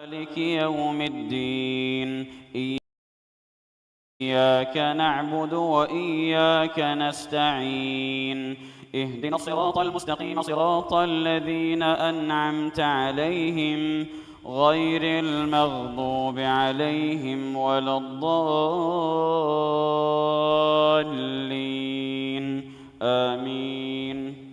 مالك يوم الدين. إياك نعبد وإياك نستعين. اهدنا الصراط المستقيم صراط الذين أنعمت عليهم غير المغضوب عليهم ولا الضالين. آمين.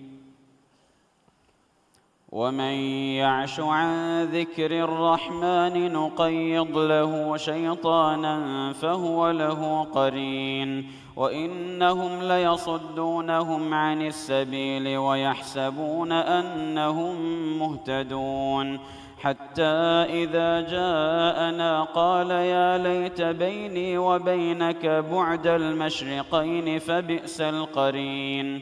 ومن يعش عن ذكر الرحمن نقيض له شيطانا فهو له قرين. وإنهم ليصدونهم عن السبيل ويحسبون أنهم مهتدون، حتى إذا جاءنا قال يا ليت بيني وبينك بعد المشرقين فبئس القرين.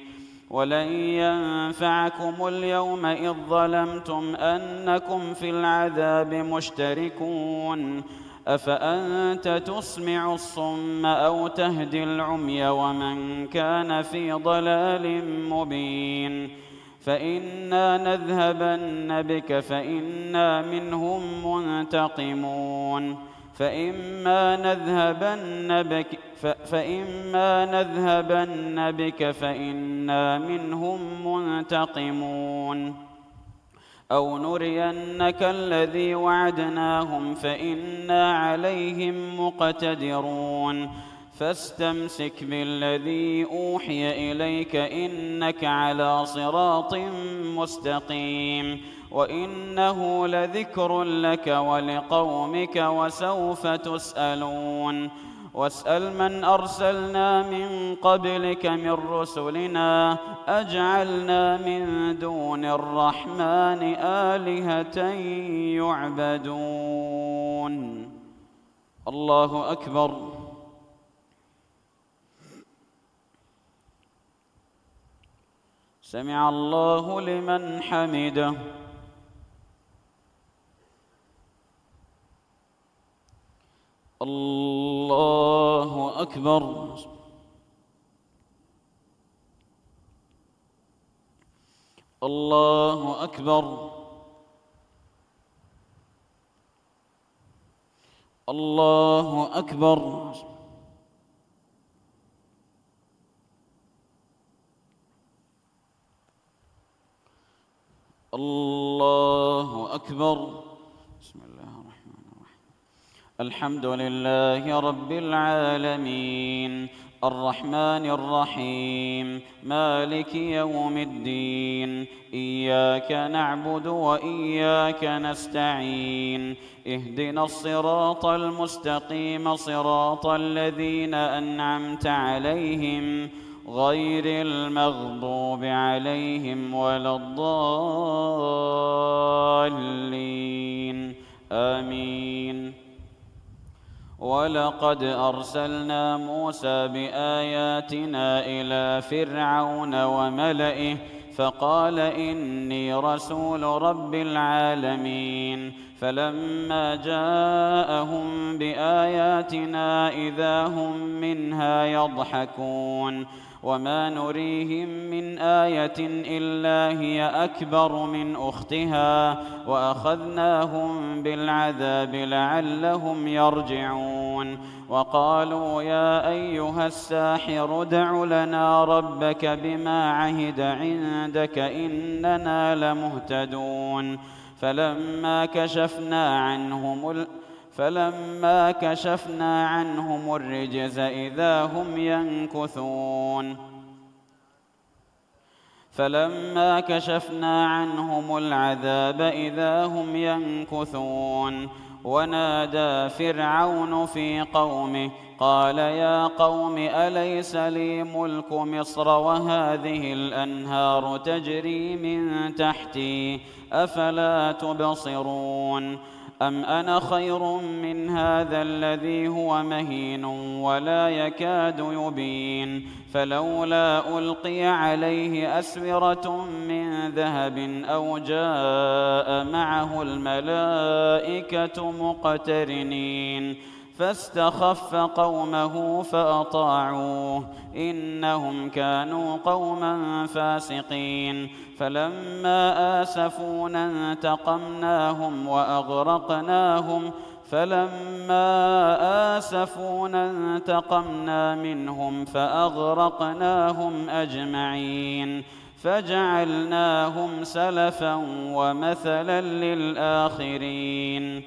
ولن ينفعكم اليوم إذ ظلمتم أنكم في العذاب مشتركون. أفأنت تسمع الصم أو تهدي العمي ومن كان في ضلال مبين. فإنا نذهبن بك فإنا منهم منتقمون. فإما نذهبن بك فإنا منهم منتقمون، أو نرينك الذي وعدناهم فإنا عليهم مقتدرون. فاستمسك بالذي أوحي إليك إنك على صراط مستقيم. وإنه لذكر لك ولقومك وسوف تسألون. واسأل من أرسلنا من قبلك من رسلنا أجعلنا من دون الرحمن آلهة يعبدون. الله أكبر. سمع الله لمن حمده. الله أكبر. الله أكبر. الله أكبر. الله أكبر. بسم الله الرحمن الرحيم. الحمد لله رب العالمين، الرحمن الرحيم، مالك يوم الدين. إياك نعبد وإياك نستعين. اهدنا الصراط المستقيم صراط الذين أنعمت عليهم غير المغضوب عليهم ولا الضالين. آمين. ولقد أرسلنا موسى بآياتنا إلى فرعون وملئه فقال إني رسول رب العالمين. فلما جاءهم بآياتنا إذا هم منها يضحكون. وما نريهم من آية إلا هي أكبر من أختها وأخذناهم بالعذاب لعلهم يرجعون. وقالوا يا أيها الساحر ادع لنا ربك بما عهد عندك إننا لمهتدون. فلما كشفنا عنهم الرجز إذا هم ينكثون. فلما كشفنا عنهم العذاب إذا هم ينكثون. ونادى فرعون في قومه قال يا قوم أليس لي ملك مصر وهذه الأنهار تجري من تحتي أفلا تبصرون. أم أنا خير من هذا الذي هو مهين ولا يكاد يبين. فلولا ألقي عليه أسورة من ذهب أو جاء معه الملائكة مقترنين فاستخف قومه فأطاعوه إنهم كانوا قوما فاسقين فلما آسفونا انتقمنا منهم فأغرقناهم أجمعين فجعلناهم سلفا ومثلا للآخرين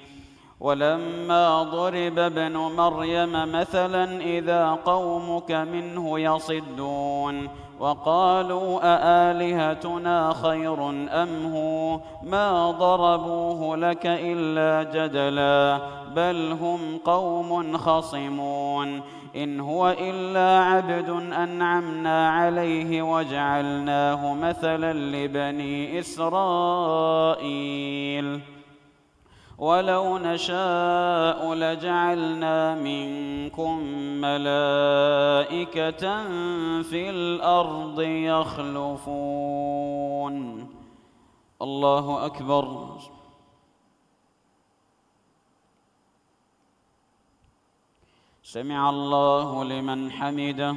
ولما ضرب ابن مريم مثلا إذا قومك منه يصدون وقالوا أآلهتنا خير أم هو ما ضربوه لك إلا جدلا بل هم قوم خصمون إن هو إلا عبد أنعمنا عليه وجعلناه مثلا لبني إسرائيل ولو نشاء لجعلنا منكم ملائكة في الأرض يخلفون. الله أكبر. سمع الله لمن حمده.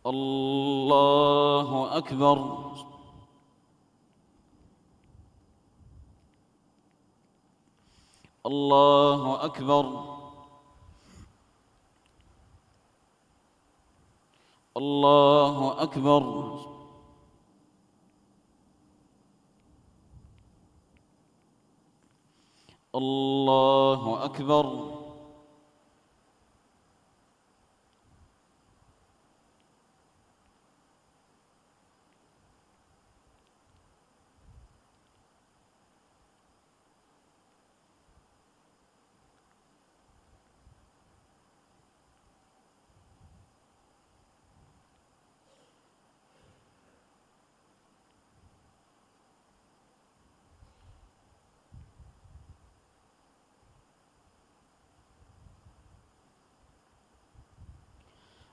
الله أكبر. الله أكبر. الله أكبر. الله أكبر.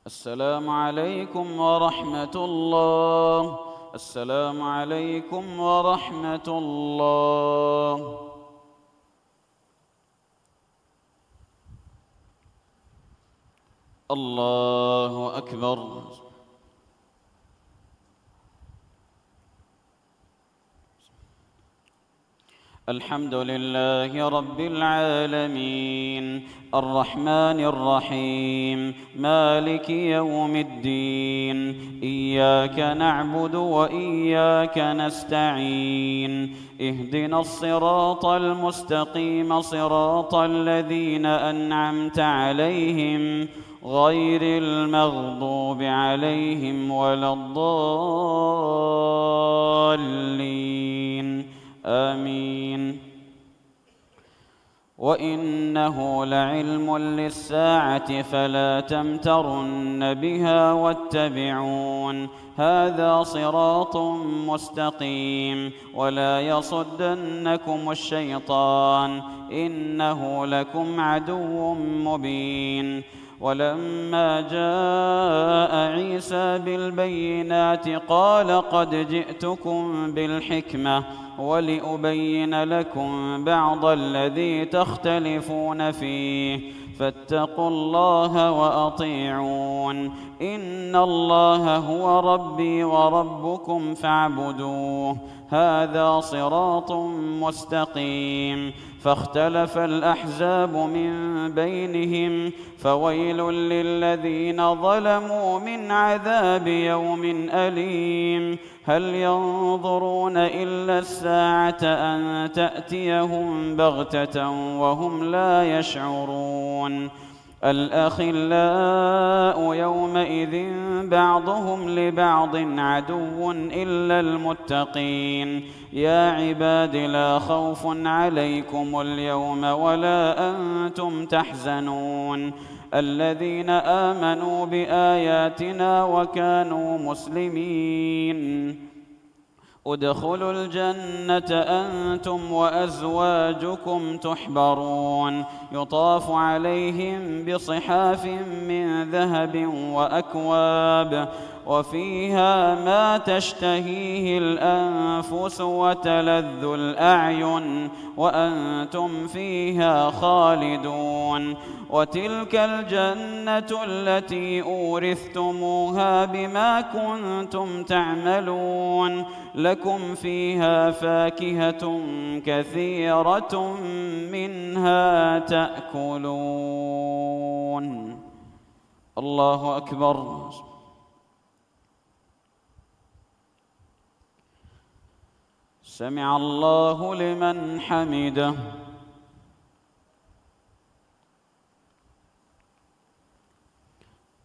السلام عليكم ورحمة الله. السلام عليكم ورحمة الله. الله أكبر. الحمد لله رب العالمين الرحمن الرحيم مالك يوم الدين إياك نعبد وإياك نستعين اهدنا الصراط المستقيم صراط الذين أنعمت عليهم غير المغضوب عليهم ولا الضالين آمين. وإنه لعلم للساعة فلا تمترن بها واتبعون هذا صراط مستقيم ولا يصدنكم الشيطان إنه لكم عدو مبين. ولما جاء عيسى بالبينات قال قد جئتكم بالحكمة ولأبين لكم بعض الذي تختلفون فيه فاتقوا الله وأطيعون إن الله هو ربي وربكم فاعبدوه هذا صراط مستقيم. فاختلف الأحزاب من بينهم فويل للذين ظلموا من عذاب يوم أليم. هل ينظرون إلا الساعة أن تأتيهم بغتة وهم لا يشعرون. الأخلاء يومئذ بعضهم لبعض عدو إلا المتقين. يا عباد لا خوف عليكم اليوم ولا أنتم تحزنون الذين آمنوا بآياتنا وكانوا مسلمين ادخلوا الجنة أنتم وأزواجكم تحبرون يطاف عليهم بصحاف من ذهب وفيها ما تشتهيه الأنفس وتلذ الأعين وأنتم فيها خالدون. وتلك الجنة التي أورثتموها بما كنتم تعملون، لكم فيها فاكهة كثيرة منها تأكلون. الله أكبر. سمع الله لمن حمده.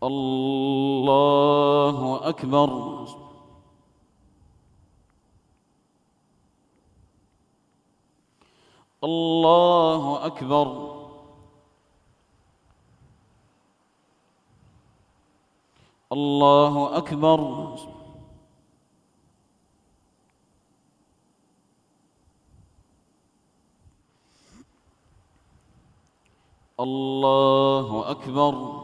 الله أكبر. الله أكبر. الله أكبر. الله أكبر.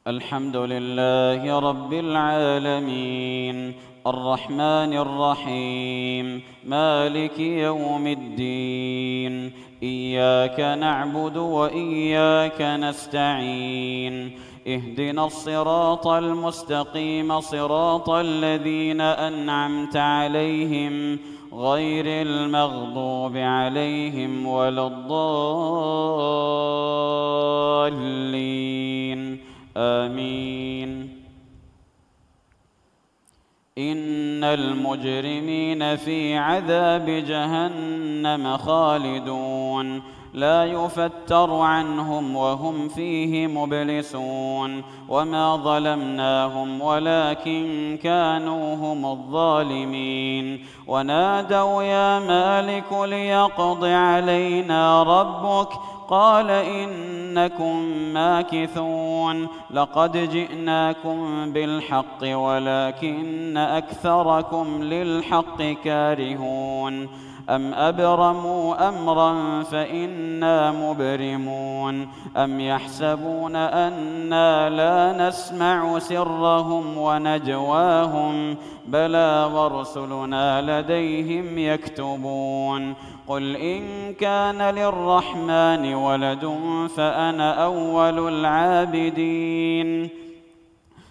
الحمد لله رب العالمين، الرحمن الرحيم، مالك يوم الدين، إياك نعبد وإياك نستعين، اهدنا الصراط المستقيم صراط الذين أنعمت عليهم غير المغضوب عليهم ولا الضالين، آمين. إن المجرمين في عذاب جهنم خالدون، لا يفتر عنهم وهم فيه مبلسون. وما ظلمناهم ولكن كانوا هم الظالمين. ونادوا يا مالك ليقض علينا ربك، قال إنكم ماكثون. لقد جئناكم بالحق ولكن أكثركم للحق كارهون. أم أبرموا أمرا فإنا مبرمون. أم يحسبون أنا لا نسمع سرهم ونجواهم، بلى ورسلنا لديهم يكتبون. قل إن كان للرحمن ولد فأنا أول العابدين.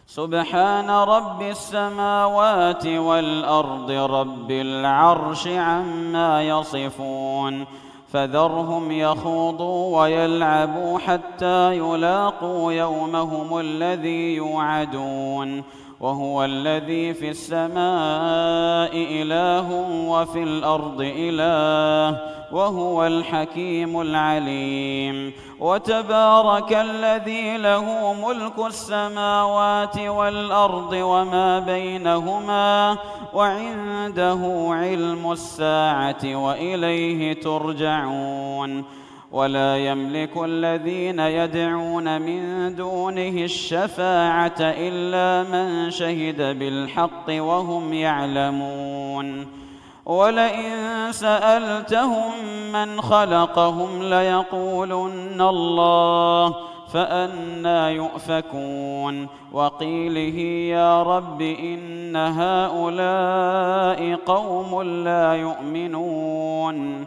سبحان رب السماوات والأرض رب العرش عما يصفون. فذرهم يخوضوا ويلعبوا حتى يلاقوا يومهم الذي يوعدون. وهو الذي في السماء إله وفي الأرض إله، وهو الحكيم العليم. وتبارك الذي له ملك السماوات والأرض وما بينهما، وعنده علم الساعة وإليه ترجعون. ولا يملك الذين يدعون من دونه الشفاعة إلا من شهد بالحق وهم يعلمون. ولئن سألتهم من خلقهم ليقولن الله، فأنى يؤفكون. وقيله يا رب إن هؤلاء قوم لا يؤمنون،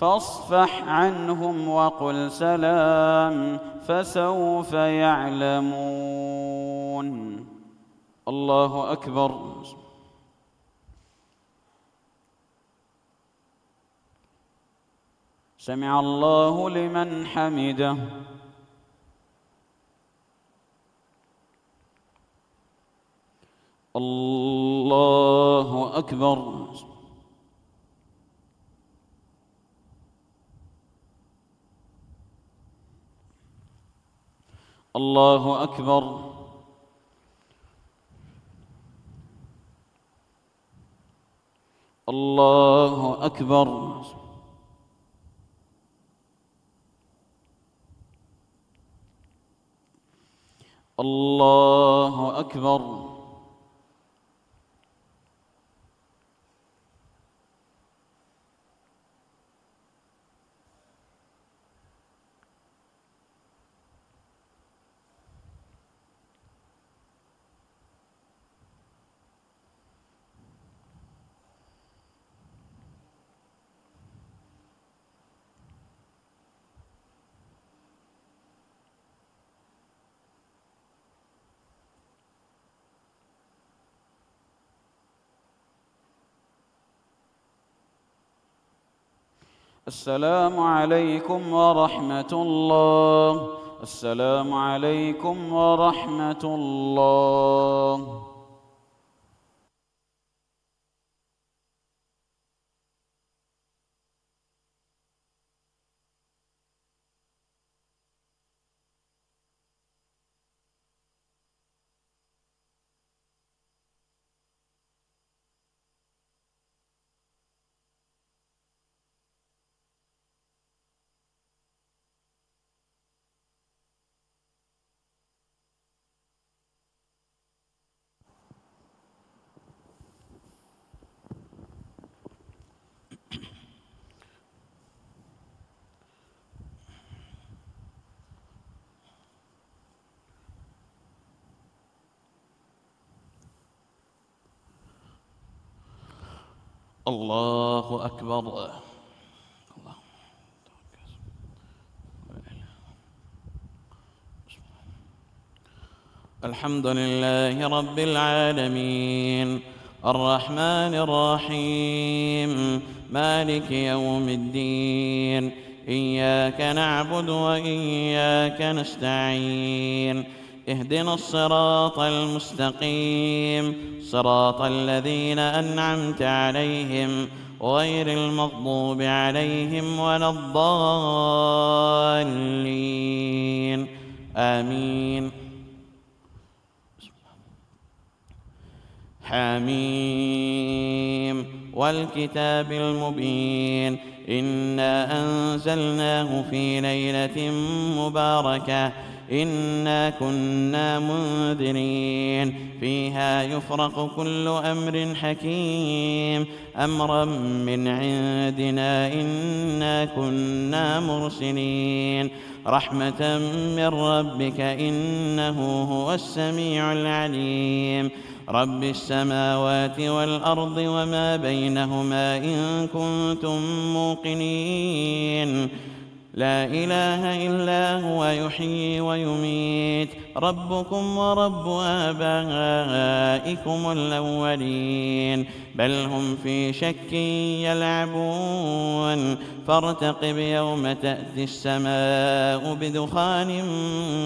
فاصفح عنهم وقل سلام، فسوف يعلمون. الله أكبر. سمع الله لمن حمده. الله أكبر. الله أكبر. الله أكبر. الله أكبر. السلام عليكم ورحمة الله. السلام عليكم ورحمة الله. الله أكبر. الحمد لله رب العالمين، الرحمن الرحيم، مالك يوم الدين، إياك نعبد وإياك نستعين، اهدنا الصراط المستقيم، صراط الذين أنعمت عليهم غير المغضوب عليهم ولا الضالين، آمين. حميم والكتاب المبين، إنا أنزلناه في ليلة مباركة إنا كنا منذرين فيها يفرق كل أمر حكيم أمرا من عندنا إنا كنا مرسلين رحمة من ربك إنه هو السميع العليم. رب السماوات والأرض وما بينهما إن كنتم موقنين لا إله إلا هو يحيي ويميت ربكم ورب آبائكم الأولين بل هم في شك يلعبون فارتقب يوم تأتي السماء بدخان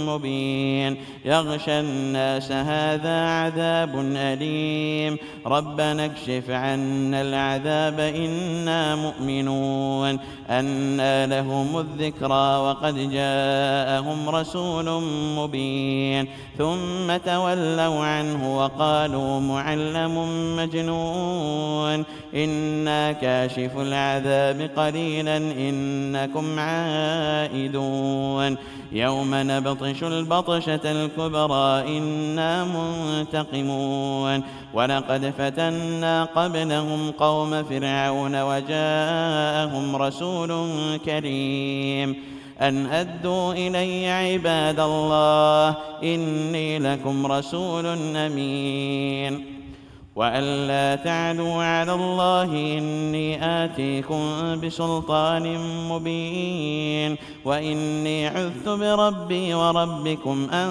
مبين يغشى الناس هذا عذاب أليم ربنا اكشف عنا العذاب إنا مؤمنون أنى لهم الذكرى وقد جاءهم رسول مبين ثم تولوا عنه وقالوا معلم مجنون إنا كاشف العذاب قليلا إنكم عائدون يوم نبطش البطشة الكبرى إنا منتقمون ولقد فتنا قبلهم قوم فرعون وجاءهم رسول كريم أن أدوا إلي عباد الله إني لكم رسول أمين وأن لا تعلوا على الله إني آتيكم بسلطان مبين وإني عذت بربي وربكم أن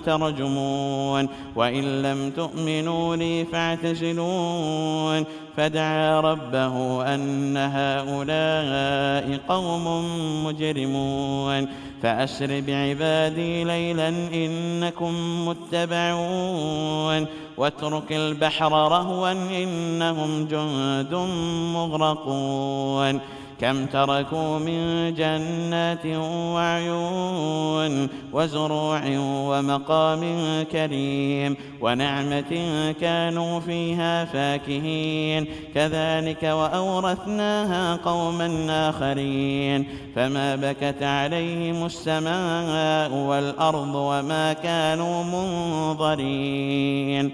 ترجمون وإن لم تؤمنوا لي فاعتزلون فدعا ربه أن هؤلاء قوم مجرمون فأسر بعبادي ليلا إنكم متبعون واترك البحر رهوا إنهم جند مغرقون كم تركوا من جنات وعيون وزروع ومقام كريم ونعمة كانوا فيها فاكهين كذلك وأورثناها قوما آخرين فما بكت عليهم السماء والأرض وما كانوا منظرين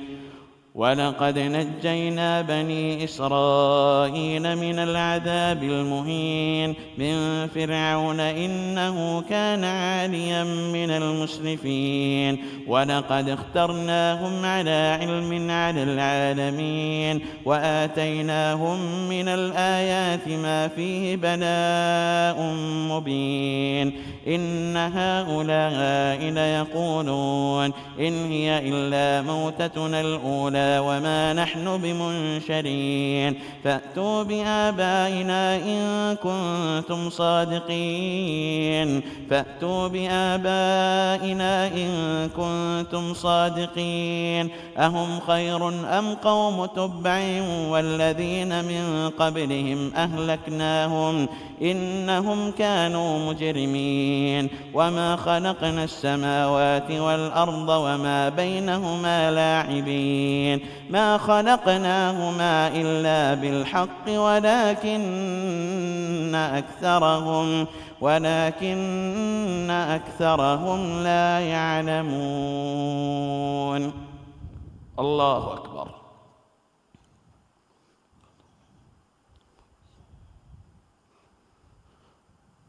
ولقد نجينا بني إسرائيل من العذاب المهين من فرعون إنه كان عاليا من المسرفين ولقد اخترناهم على علم على العالمين وآتيناهم من الآيات ما فيه بلاء مبين إن هؤلاء ليقولون إن هي إلا موتتنا الأولى إنا وما نحن بمنشرين فأتوا بآبائنا إن كنتم صادقين فأتوا بآبائنا إن كنتم صادقين أهم خير أم قوم تبع والذين من قبلهم أهلكناهم إنهم كانوا مجرمين وما خلقنا السماوات والأرض وما بينهما لاعبين ما خلقناهما إلا بالحق ولكن أكثرهم لا يعلمون. الله أكبر.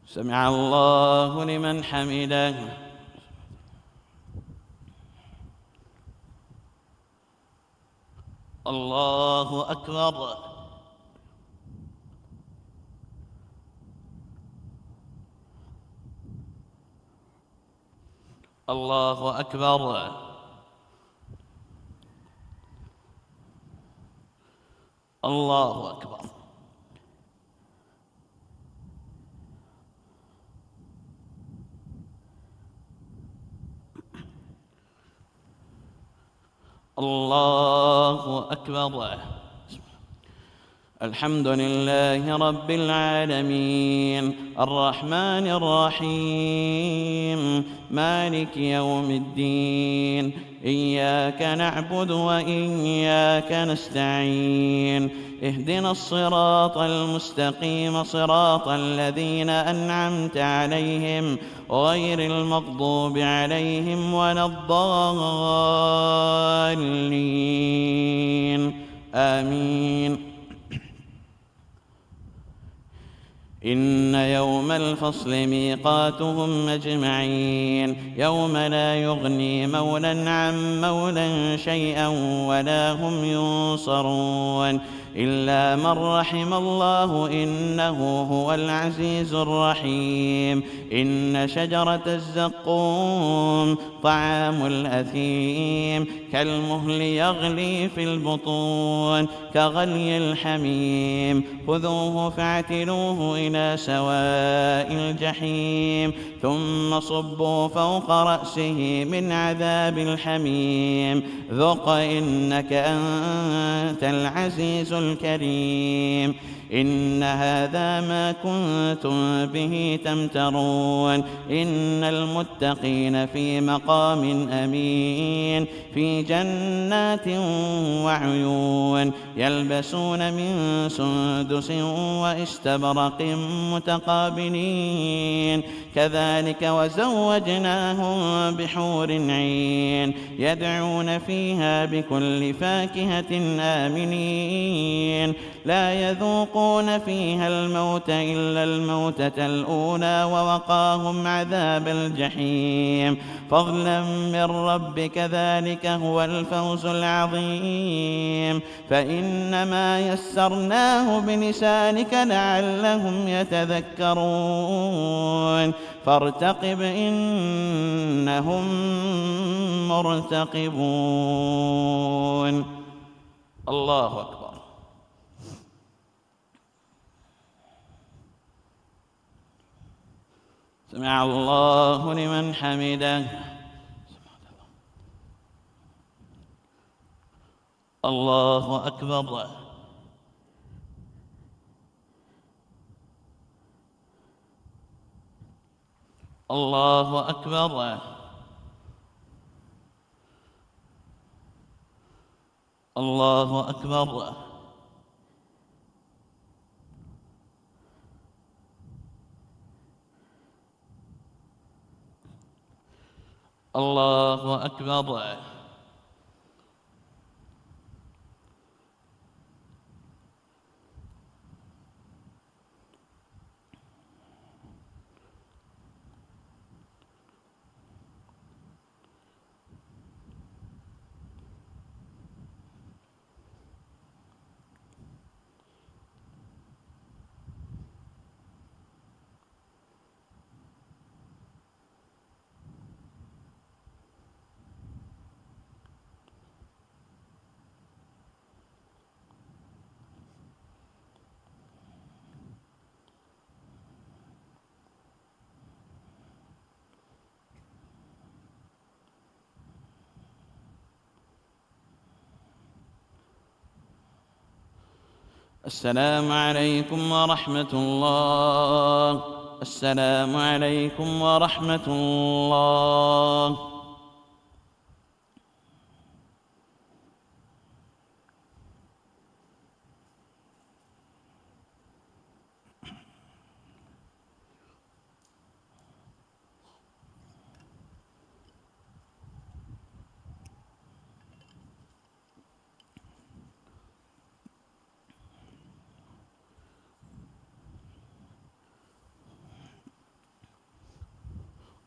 سمع الله لمن حمده. الله أكبر. الله أكبر. الله أكبر. الله أكبر. الحمد لله رب العالمين الرحمن الرحيم مالك يوم الدين إياك نعبد وإياك نستعين اهدنا الصراط المستقيم صراط الذين أنعمت عليهم غير المغضوب عليهم ولا الضالين آمين. إن يوم الفصل ميقاتهم أجمعين يوم لا يغني مولى عن مولى شيئا ولا هم ينصرون إلا من رحم الله إنه هو العزيز الرحيم. إن شجرة الزقوم طعام الأثيم كالمهل يغلي في البطون كغلي الحميم خذوه فاعتلوه إلى سواء الجحيم ثم صبوا فوق رأسه من عذاب الحميم ذق إنك أنت العزيز الكريم. إن هذا ما كنتم به تمترون إن المتقين في مقام أمين في جنات وعيون يلبسون من سندس واستبرق متقابلين كذلك وزوجناهم بحور عين يدعون فيها بكل فاكهة آمنين لا يذوقون فيها الموت إلا الموتة الأولى ووقاهم عذاب الجحيم فضلا من ربك ذلك هو الفوز العظيم. فإنما يسرناه بلسانك لعلهم يتذكرون فارتقب إنهم مرتقبون. الله أكبر. سمع الله لمن حمده. الله أكبر. الله أكبر. الله أكبر. الله أكبر. السلام عليكم ورحمة الله. السلام عليكم ورحمة الله.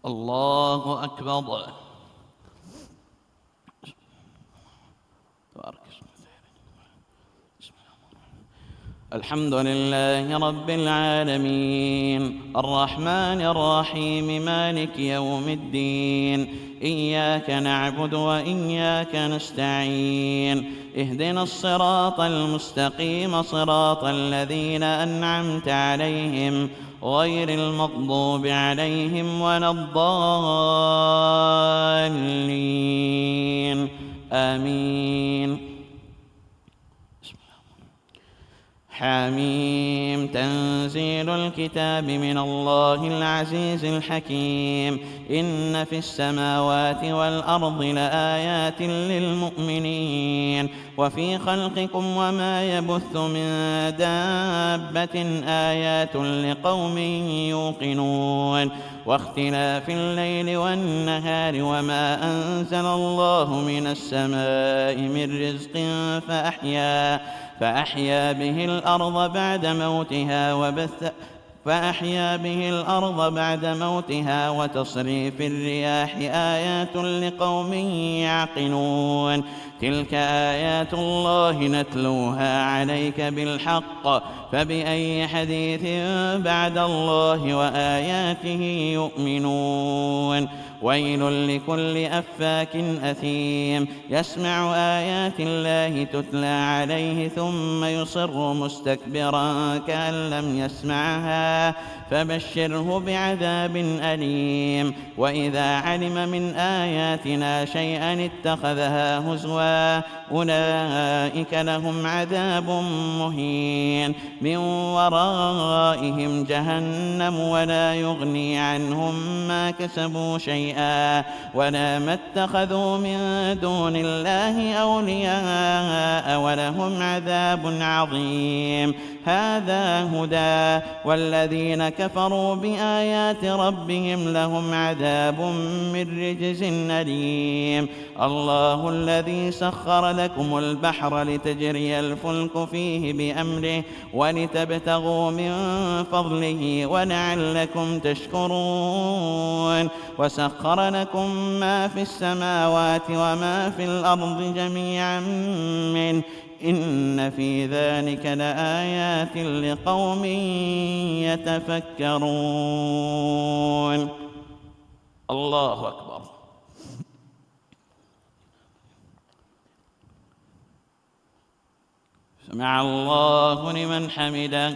الله أكبر. تبارك الحمد لله رب العالمين الرحمن الرحيم مالك يوم الدين إياك نعبد وإياك نستعين اهدنا الصراط المستقيم صراط الذين أنعمت عليهم غير المغضوب عليهم ولا الضالين آمين. حميم تنزيل الكتاب من الله العزيز الحكيم إن في السماوات والأرض لآيات للمؤمنين وفي خلقكم وما يبث من دابة آيات لقوم يوقنون واختلاف الليل والنهار وما أنزل الله من السماء من رزق فأحيا به الأرض بعد موتها وتصريف الرياح آيات لقوم يعقلون تلك آيات الله نتلوها عليك بالحق فبأي حديث بعد الله وآياته يؤمنون ويل لكل أفاك أثيم يسمع آيات الله تتلى عليه ثم يصر مستكبرا كأن لم يسمعها فبشره بعذاب أليم وإذا علم من آياتنا شيئا اتخذها هزوا أولئك لهم عذاب مهين من ورائهم جهنم ولا يغني عنهم ما كسبوا شيئا ولا ما اتخذوا من دون الله أولياء ولهم عذاب عظيم هذا هدى والذين كفروا بآيات ربهم لهم عذاب من رجز أليم الله الذي سخر لكم البحر لتجري الفلك فيه بأمره ولتبتغوا من فضله ولعلكم تشكرون وسخر لكم ما في السماوات وما في الأرض جميعا منه إن في ذلك لآيات لقوم يتفكرون. الله أكبر. سمع الله لمن حمده.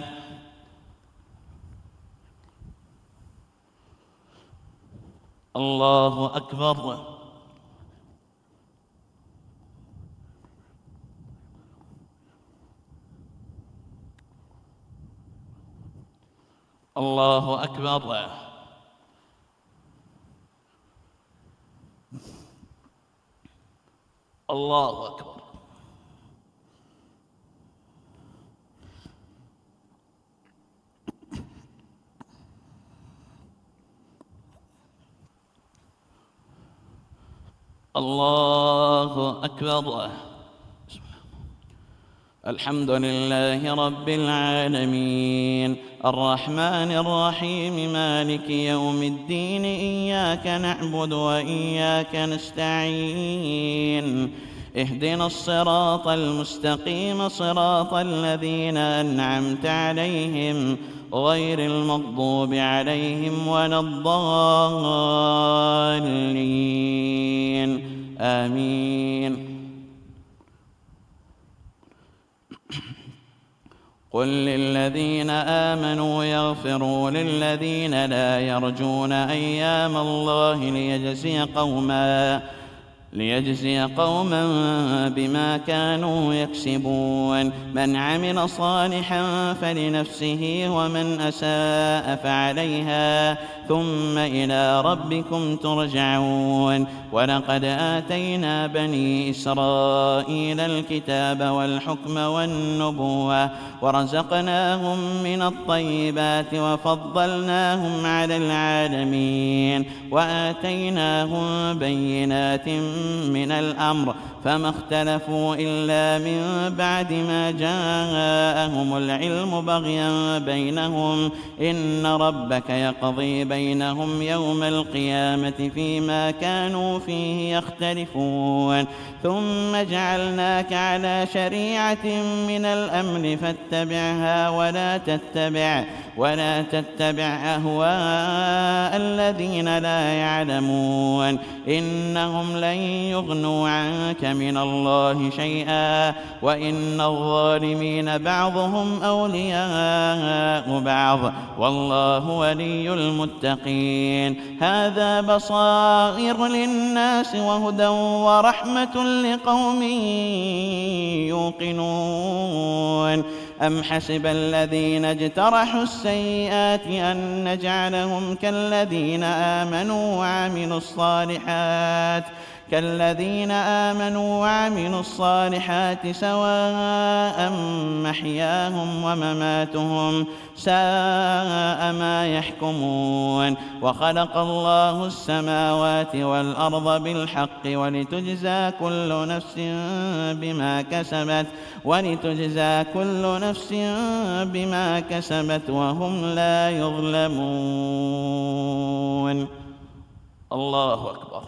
الله أكبر. الله أكبر. الله أكبر. الله أكبر. الحمد لله رب العالمين الرحمن الرحيم مالك يوم الدين إياك نعبد وإياك نستعين اهدنا الصراط المستقيم صراط الذين أنعمت عليهم غير المغضوب عليهم ولا الضالين آمين. قل للذين آمنوا يغفروا للذين لا يرجون أيام الله ليجزي قوما بما كانوا يكسبون. من عمل صالحا فلنفسه ومن أساء فعليها ثم إلى ربكم ترجعون. ولقد آتينا بني إسرائيل الكتاب والحكم والنبوة ورزقناهم من الطيبات وفضلناهم على العالمين وآتيناهم بينات من الأمر فما اختلفوا إلا من بعد ما جاءهم العلم بغيا بينهم إن ربك يقضي بينهم يوم القيامة فيما كانوا فيه يختلفون. ثم جعلناك على شريعة من الأمر فاتبعها ولا تتبع أهواء الذين لا يعلمون إنهم لن يغنوا عنك من الله شيئا وإن الظالمين بعضهم أولياء بعض والله ولي المتقين. هذا بصائر للناس وهدى ورحمة لقوم يوقنون. أم حسب الذين اجترحوا السيئات أن نجعلهم كالذين آمنوا وعملوا الصالحات سواء محياهم ومماتهم ساء ما يحكمون. وخلق الله السماوات والأرض بالحق ولتجزى كل نفس بما كسبت وهم لا يظلمون. الله أكبر.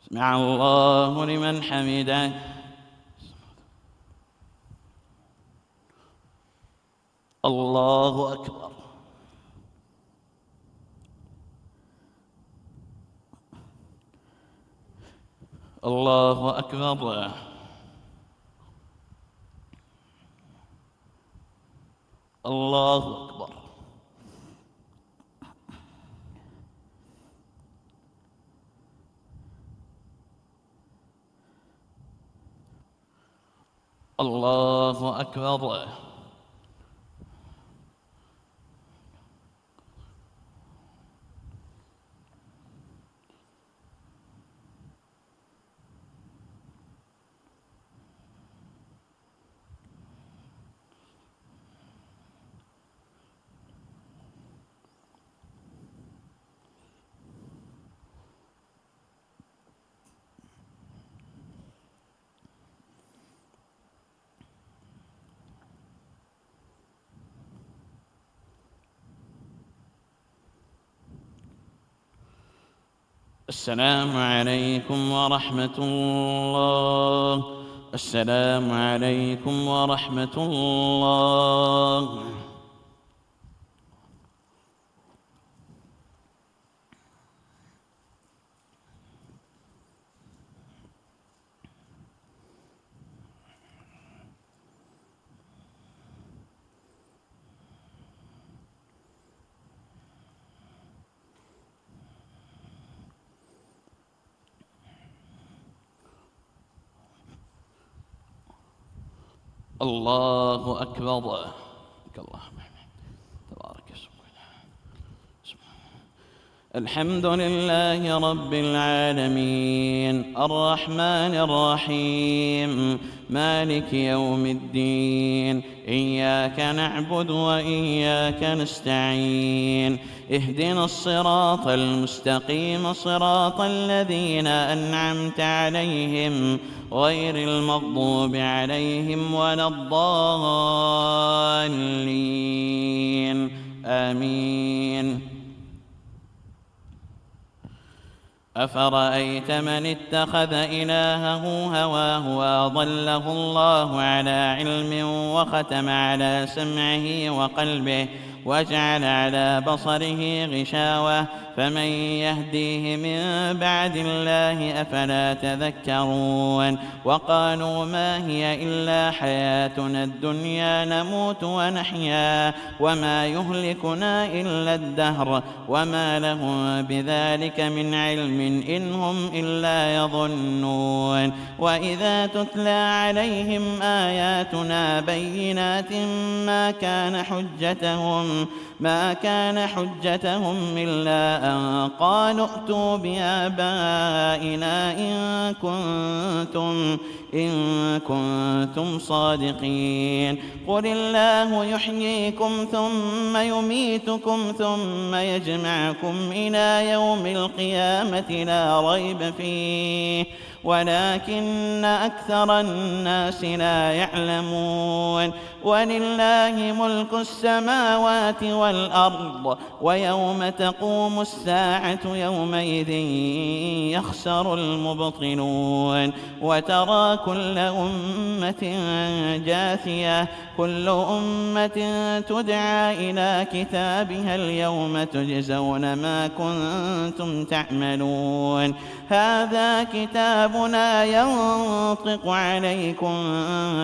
سمع الله لمن حمده. الله أكبر. الله أكبر. الله أكبر. الله أكبر. السلام عليكم ورحمة الله. السلام عليكم ورحمة الله. الله أكبر. اللهم تبارك اسمك. الحمد لله رب العالمين الرحمن الرحيم مالك يوم الدين إياك نعبد وإياك نستعين اهدنا الصراط المستقيم صراط الذين أنعمت عليهم غير المغضوب عليهم ولا الضالين آمين. أفرأيت من اتخذ إلهه هواه وأضله الله على علم وختم على سمعه وجعل على بصره غشاوة فمن يهديه من بعد الله أفلا تذكرون وقالوا ما هي إلا حياتنا الدنيا نموت ونحيا وما يهلكنا إلا الدهر وما لهم بذلك من علم إن هم إلا يظنون وإذا تتلى عليهم آياتنا بينات ما كان حجتهم إلا أن قالوا ائتوا بآبائنا إن كنتم صادقين قل الله يحييكم ثم يميتكم ثم يجمعكم إلى يوم القيامة لا ريب فيه ولكن أكثر الناس لا يعلمون ولله ملك السماوات والأرض ويوم تقوم الساعة يومئذ يخسر المبطلون وترى كل أمة جاثية كل أمة تدعى إلى كتابها اليوم تجزون ما كنتم تعملون هذا كتابنا ينطق عليكم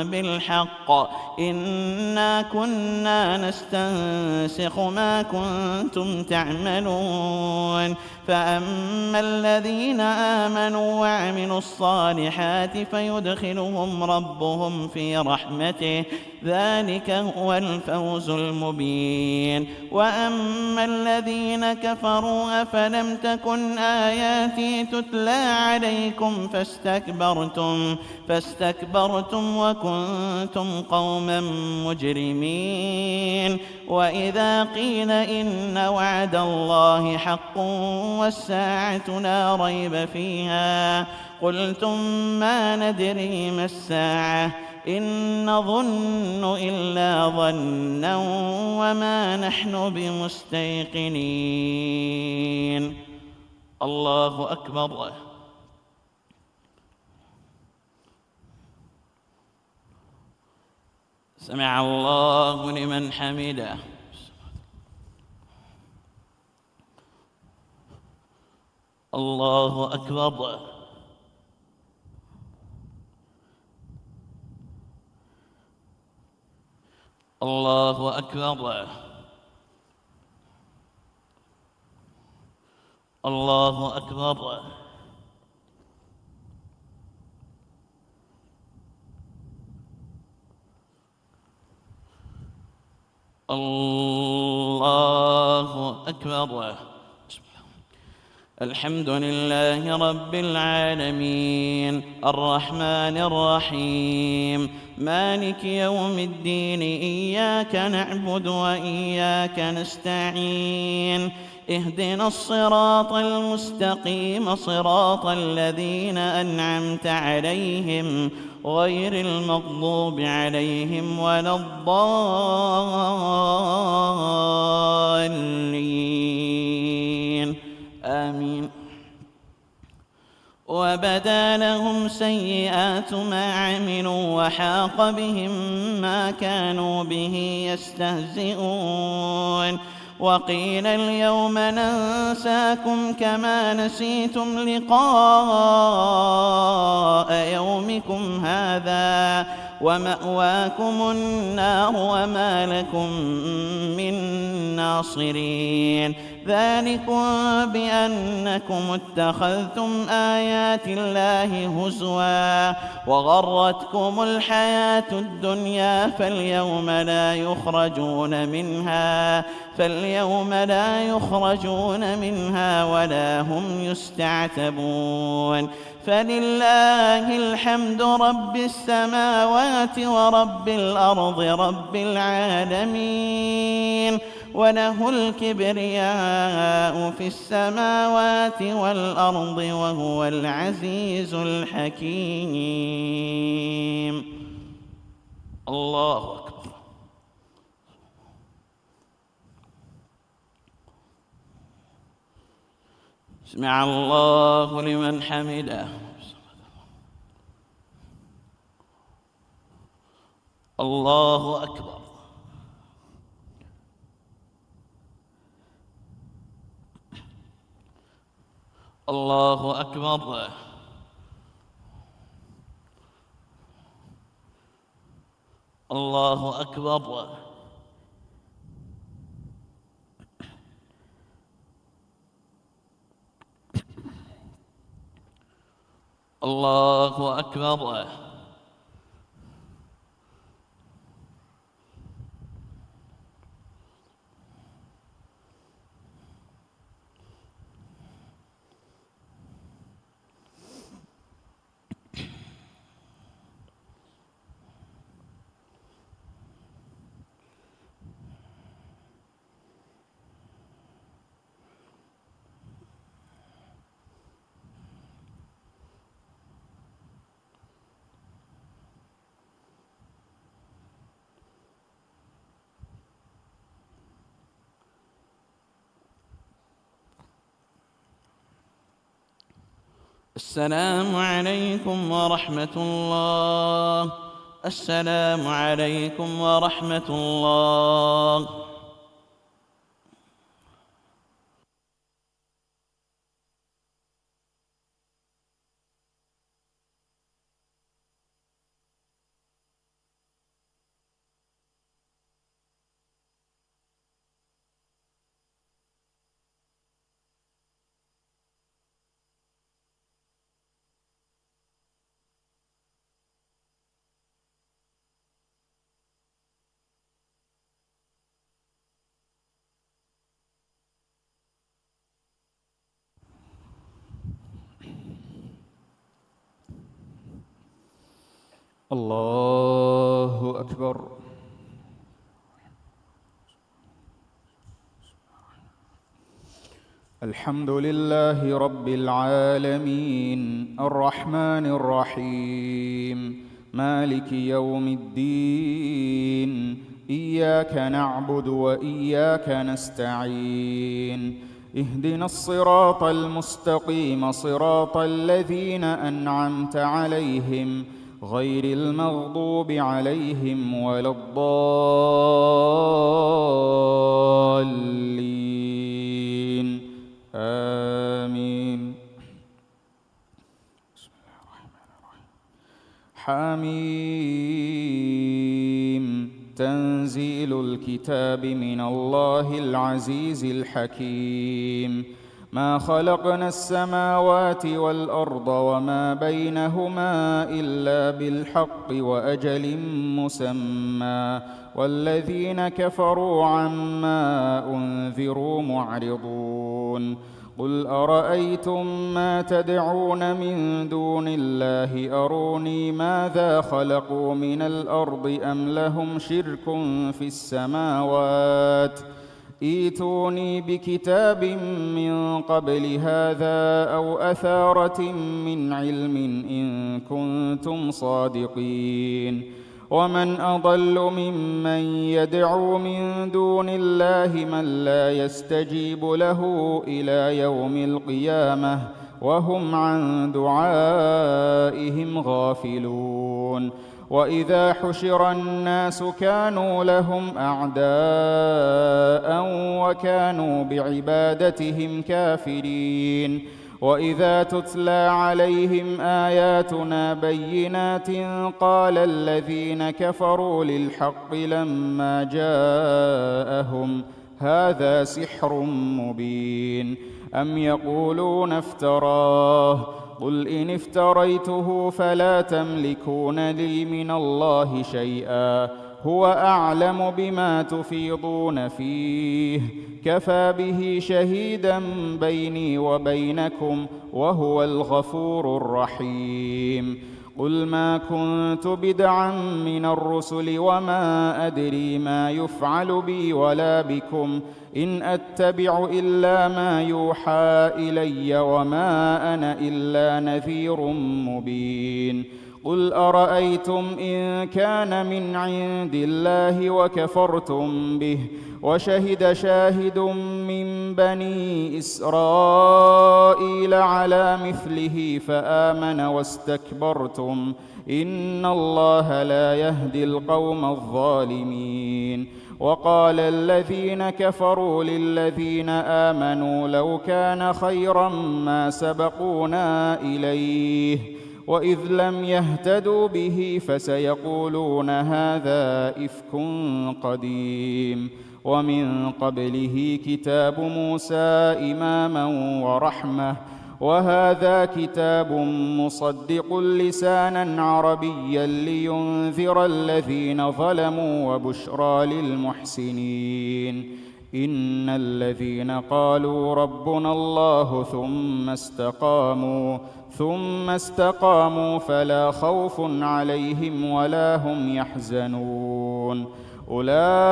بالحق إنا كنا نستنسخ ما كنتم تعملون فأما الذين آمنوا وعملوا الصالحات فيدخلهم ربهم في رحمته ذلك هو الفوز المبين وأما الذين كفروا أفلم تكن آياتي تتلى عليكم فاستكبرتم وكنتم قوما مجرمين وإذا قيل إن وعد الله حق والساعة لا ريب فيها قلتم ما ندري ما الساعة إن نظن إلا ظنا وما نحن بمستيقنين الله أكبر سمع الله لمن حمده الله أكبر الله أكبر الله أكبر الله أكبر الحمد لله رب العالمين الرحمن الرحيم مالك يوم الدين إياك نعبد وإياك نستعين اهدنا الصراط المستقيم صراط الذين أنعمت عليهم غير المغضوب عليهم ولا الضالين آمين وبدا لهم سيئات ما عملوا وحاق بهم ما كانوا به يستهزئون وقيل اليوم ننساكم كما نسيتم لقاء يومكم هذا ومأواكم النار وما لكم من ناصرين ذلكم بأنكم اتخذتم آيات الله هزوا وغرتكم الحياة الدنيا فاليوم لا يخرجون منها ولا هم يستعتبون فلله الحمد رب السماوات ورب الأرض رب العالمين وله الكبرياء في السماوات والأرض وهو العزيز الحكيم الله أكبر سمع الله لمن حمده الله أكبر الله أكبر. الله أكبر. الله أكبر. السلام عليكم ورحمة الله. السلام عليكم ورحمة الله. الله أكبر. الحمد لله رب العالمين الرحمن الرحيم مالك يوم الدين إياك نعبد وإياك نستعين اهدنا الصراط المستقيم صراط الذين أنعمت عليهم غير المغضوب عليهم ولا الضالين آمين. بسم الله الرحمن الرحيم. حميم تنزيل الكتاب من الله العزيز الحكيم. ما خلقنا السماوات والأرض وما بينهما إلا بالحق وأجل مسمى والذين كفروا عما أنذروا معرضون. قل أرأيتم ما تدعون من دون الله أروني ماذا خلقوا من الأرض أم لهم شرك في السماوات ائتوني بكتاب من قبل هذا أو أثارة من علم إن كنتم صادقين. ومن أضل ممن يدعو من دون الله من لا يستجيب له إلى يوم القيامة وهم عن دعائهم غافلون. وإذا حشر الناس كانوا لهم أعداء وكانوا بعبادتهم كافرين. وإذا تتلى عليهم آياتنا بينات قال الذين كفروا للحق لما جاءهم هذا سحر مبين أم يقولون افتراه قل إن افتريته فلا تملكون لي من الله شيئا هو أعلم بما تفيضون فيه كفى به شهيدا بيني وبينكم وهو الغفور الرحيم. قل ما كنت بدعا من الرسل وما أدري ما يفعل بي ولا بكم إن أتبع إلا ما يوحى إلي وما أنا إلا نذير مبين. قل أرأيتم إن كان من عند الله وكفرتم به وشهد شاهد من بني إسرائيل على مثله فآمن واستكبرتم إن الله لا يهدي القوم الظالمين. وقال الذين كفروا وقالوا للذين آمنوا لو كان خيرا ما سبقونا إليه وإذ لم يهتدوا به فسيقولون هذا إفك قديم ومن قبله كتاب موسى إماما ورحمة وهذا كتاب مصدق لسانا عربيا لينذر الذين ظلموا وبشرى للمحسنين إن الذين قالوا ربنا الله ثم استقاموا فلا خوف عليهم ولا هم يحزنون أولئك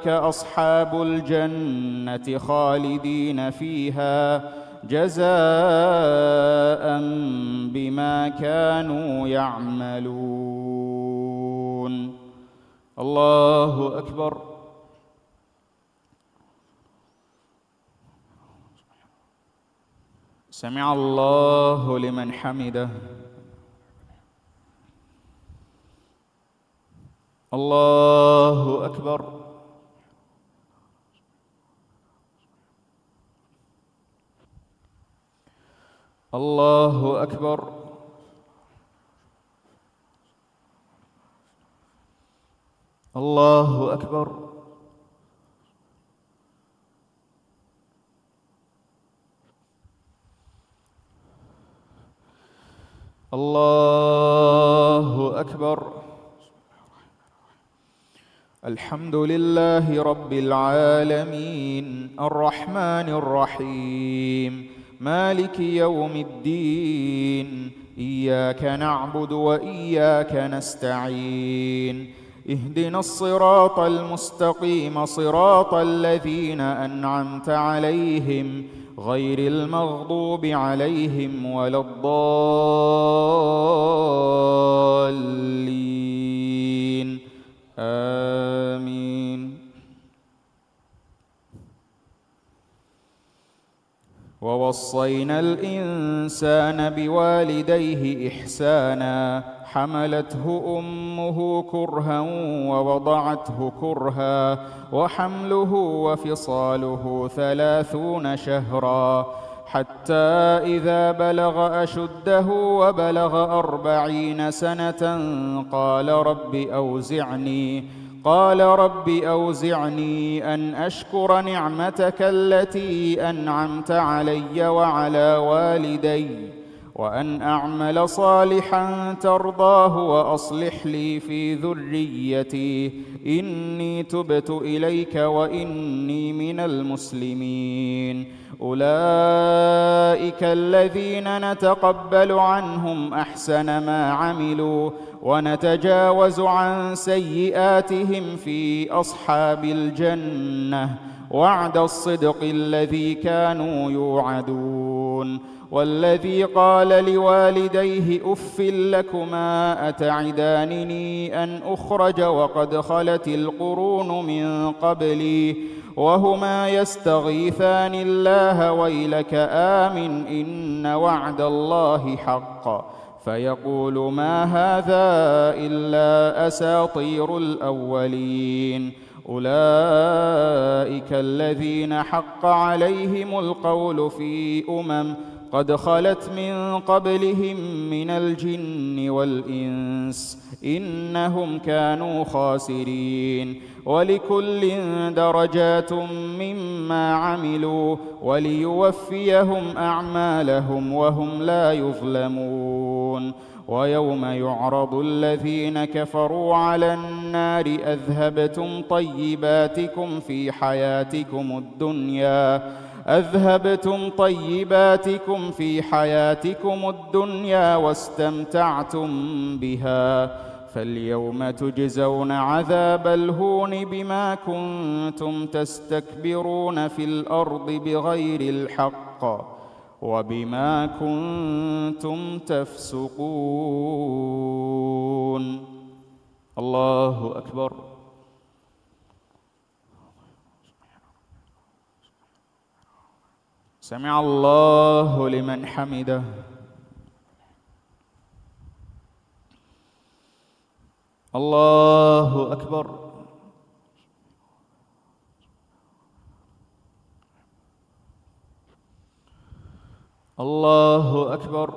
أصحاب الجنة خالدين فيها جزاء بما كانوا يعملون. الله أكبر. سمع الله لمن حمده. الله أكبر. الله أكبر. الله أكبر. الله أكبر. الحمد لله رب العالمين الرحمن الرحيم مالك يوم الدين إياك نعبد وإياك نستعين اهدنا الصراط المستقيم صراط الذين أنعمت عليهم غير المغضوب عليهم ولا الضالين آمين. ووصينا الإنسان بوالديه إحسانا حملته أمه كرها ووضعته كرها وحمله وفصاله 30 شهرا حتى إذا بلغ أشده وبلغ 40 سنة قال رب أوزعني أن أشكر نعمتك التي أنعمت علي وعلى والدي وأن أعمل صالحا ترضاه وأصلح لي في ذريتي إني تبت إليك وإني من المسلمين. أولئك الذين نتقبل عنهم أحسن ما عملوا ونتجاوز عن سيئاتهم في أصحاب الجنة وعد الصدق الذي كانوا يوعدون. والذي قال لوالديه أف لكما أتعدانني أن أخرج وقد خلت القرون من قبلي وهما يستغيثان الله ويلك آمن إن وعد الله حق فيقول ما هذا إلا أساطير الأولين. أولئك الذين حق عليهم القول في قد خلت من قبلهم من الجن والإنس إنهم كانوا خاسرين. ولكل درجات مما عملوا وليوفيهم أعمالهم وهم لا يظلمون. ويوم يعرض الذين كفروا على النار أذهبتم طيباتكم في حياتكم الدنيا واستمتعتم بها فاليوم تجزون عذاب الهون بما كنتم تستكبرون في الأرض بغير الحق وبما كنتم تفسقون. الله أكبر. سمع الله لمن حمده. الله أكبر. الله أكبر.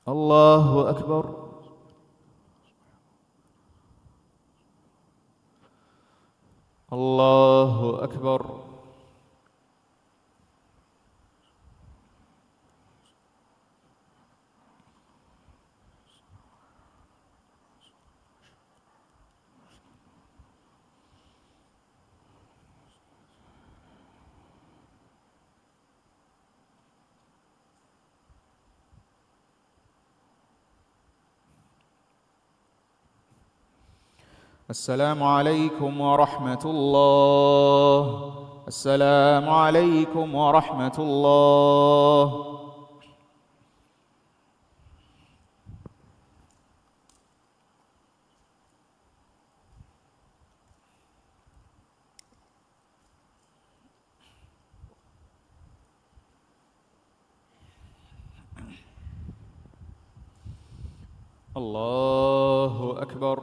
الله أكبر. الله أكبر. السلام عليكم ورحمة الله. السلام عليكم ورحمة الله. الله أكبر.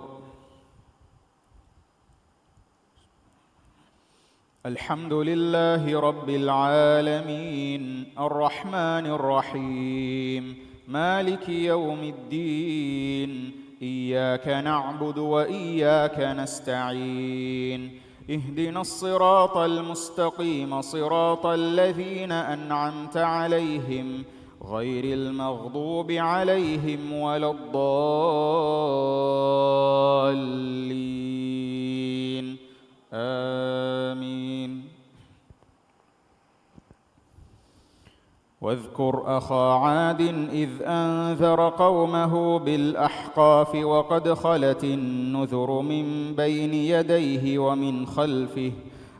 الحمد لله رب العالمين الرحمن الرحيم مالك يوم الدين إياك نعبد وإياك نستعين اهدنا الصراط المستقيم صراط الذين أنعمت عليهم غير المغضوب عليهم ولا الضالين آمين. واذكر أخا عاد إذ أنذر قومه بالأحقاف وقد خلت النذر من بين يديه ومن خلفه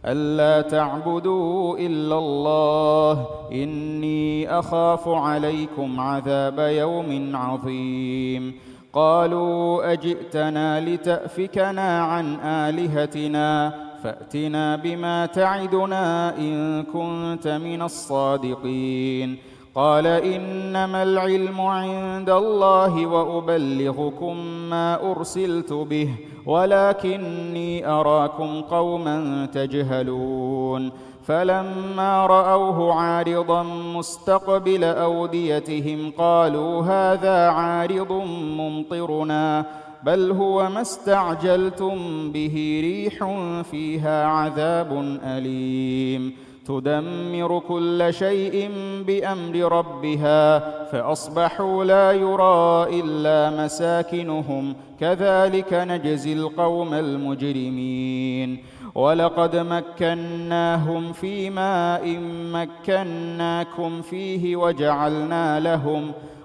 ألا تعبدوا إلا الله إني أخاف عليكم عذاب يوم عظيم. قالوا أجئتنا لتأفكنا عن آلهتنا فأتنا بما تعدنا إن كنت من الصادقين. قال إنما العلم عند الله وأبلغكم ما أرسلت به ولكني أراكم قوما تجهلون. فلما رأوه عارضا مستقبل أوديتهم قالوا هذا عارض ممطرنا بل هو ما استعجلتم به ريح فيها عذاب أليم تدمر كل شيء بأمر ربها فأصبحوا لا يرى إلا مساكنهم كذلك نجزي القوم المجرمين. ولقد مكناهم في ماء مكناكم فيه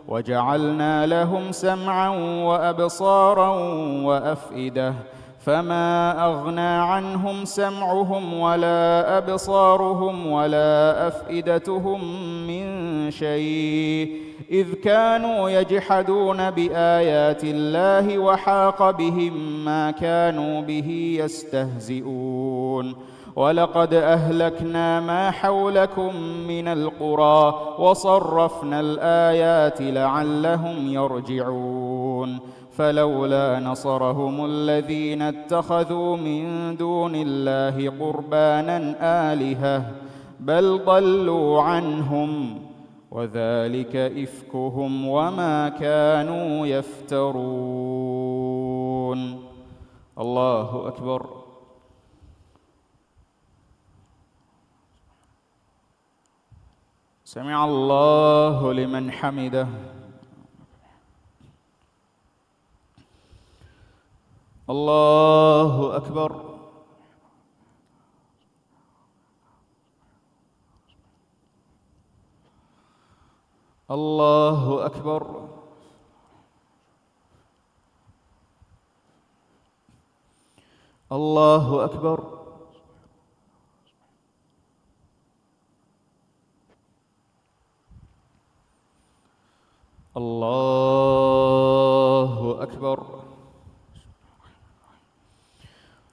وجعلنا لهم سمعا وأبصارا وأفئدة فما أغنى عنهم سمعهم ولا أبصارهم ولا أفئدتهم من شيء إذ كانوا يجحدون بآيات الله وحاق بهم ما كانوا به يستهزئون. ولقد أهلكنا ما حولكم من القرى وصرفنا الآيات لعلهم يرجعون. فلولا نصرهم الذين اتخذوا من دون الله قربانا آلهة بل ضلوا عنهم وذلك إفكهم وما كانوا يفترون. الله أكبر. سمع الله لمن حمده. الله أكبر. الله أكبر. الله أكبر. الله أكبر.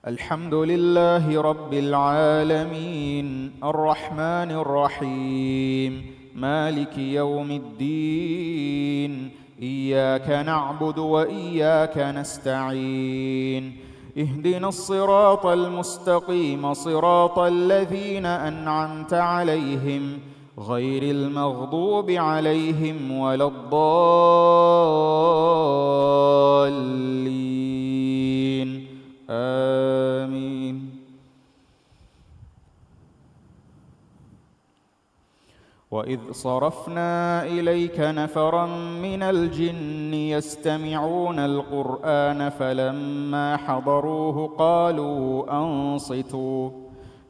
الحمد لله رب العالمين الرحمن الرحيم مالك يوم الدين إياك نعبد وإياك نستعين اهدنا الصراط المستقيم صراط الذين أنعمت عليهم غير المغضوب عليهم ولا الضالين آمين. وإذ صرفنا إليك نفرا من الجن يستمعون القرآن فلما حضروه قالوا أنصتوا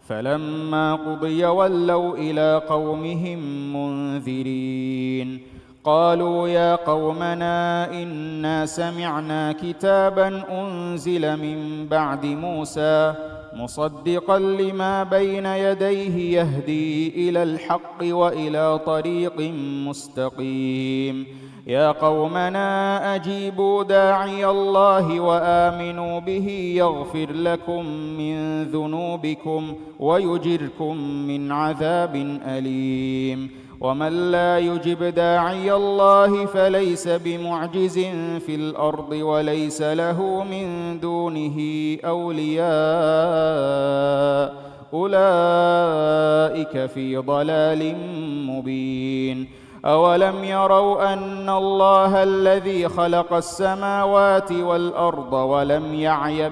فلما قضي ولوا إلى قومهم منذرين قالوا يا قومنا إنا سمعنا كتابا أنزل من بعد موسى مصدقا لما بين يديه يهدي إلى الحق وإلى طريق مستقيم يا قومنا أجيبوا داعي الله وآمنوا به يغفر لكم من ذنوبكم ويجركم من عذاب أليم ومن لا يجب داعي الله فليس بمعجز في الأرض وليس له من دونه أولياء أولئك في ضلال مبين أولم يروا أن الله الذي خلق السماوات والأرض ولم يعي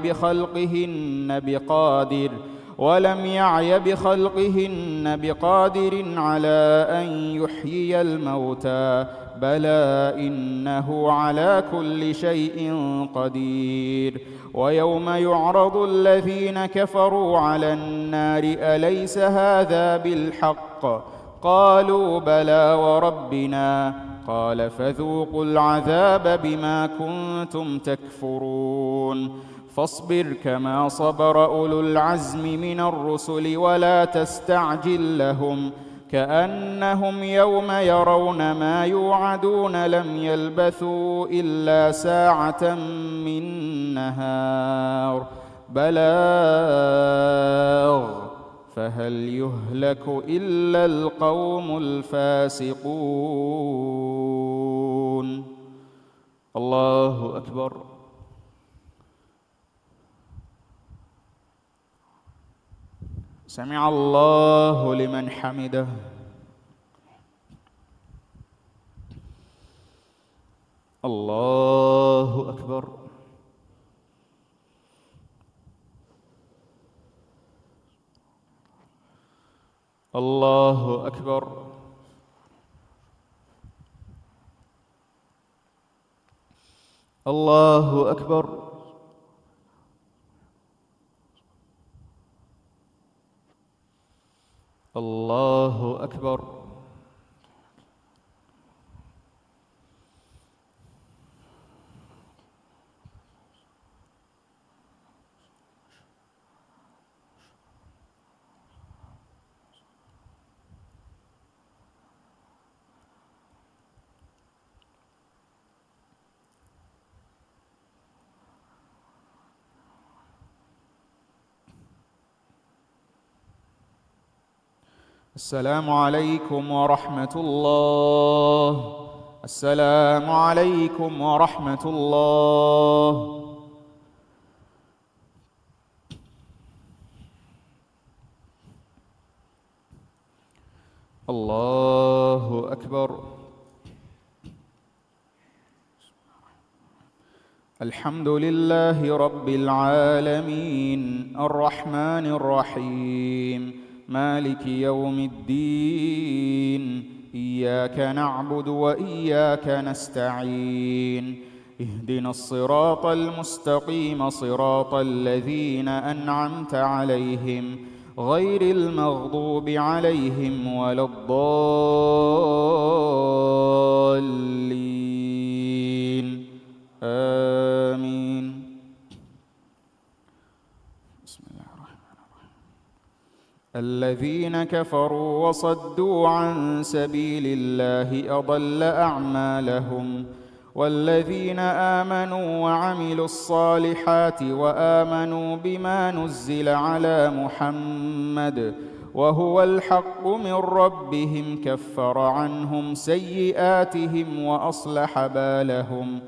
بخلقهن بقادر على أن يحيي الموتى بلى إنه على كل شيء قدير ويوم يعرض الذين كفروا على النار أليس هذا بالحق قالوا بلى وربنا قال فذوقوا العذاب بما كنتم تكفرون فاصبر كما صبر أولو العزم من الرسل ولا تستعجل لهم كأنهم يوم يرون ما يوعدون لم يلبثوا إلا ساعة من نهار بلاغ فهل يهلك إلا القوم الفاسقون. الله أكبر. سمع الله لمن حمده. الله أكبر. الله أكبر. الله أكبر. الله أكبر. السلام عليكم ورحمة الله. السلام عليكم ورحمة الله. الله أكبر. الحمد لله رب العالمين الرحمن الرحيم مالك يوم الدين إياك نعبد وإياك نستعين اهدنا الصراط المستقيم صراط الذين أنعمت عليهم غير المغضوب عليهم ولا الضالين آمين. الذين كفروا وصدوا عن سبيل الله أضل أعمالهم والذين آمنوا وعملوا الصالحات وآمنوا بما نزل على محمد وهو الحق من ربهم كفر عنهم سيئاتهم وأصلح بالهم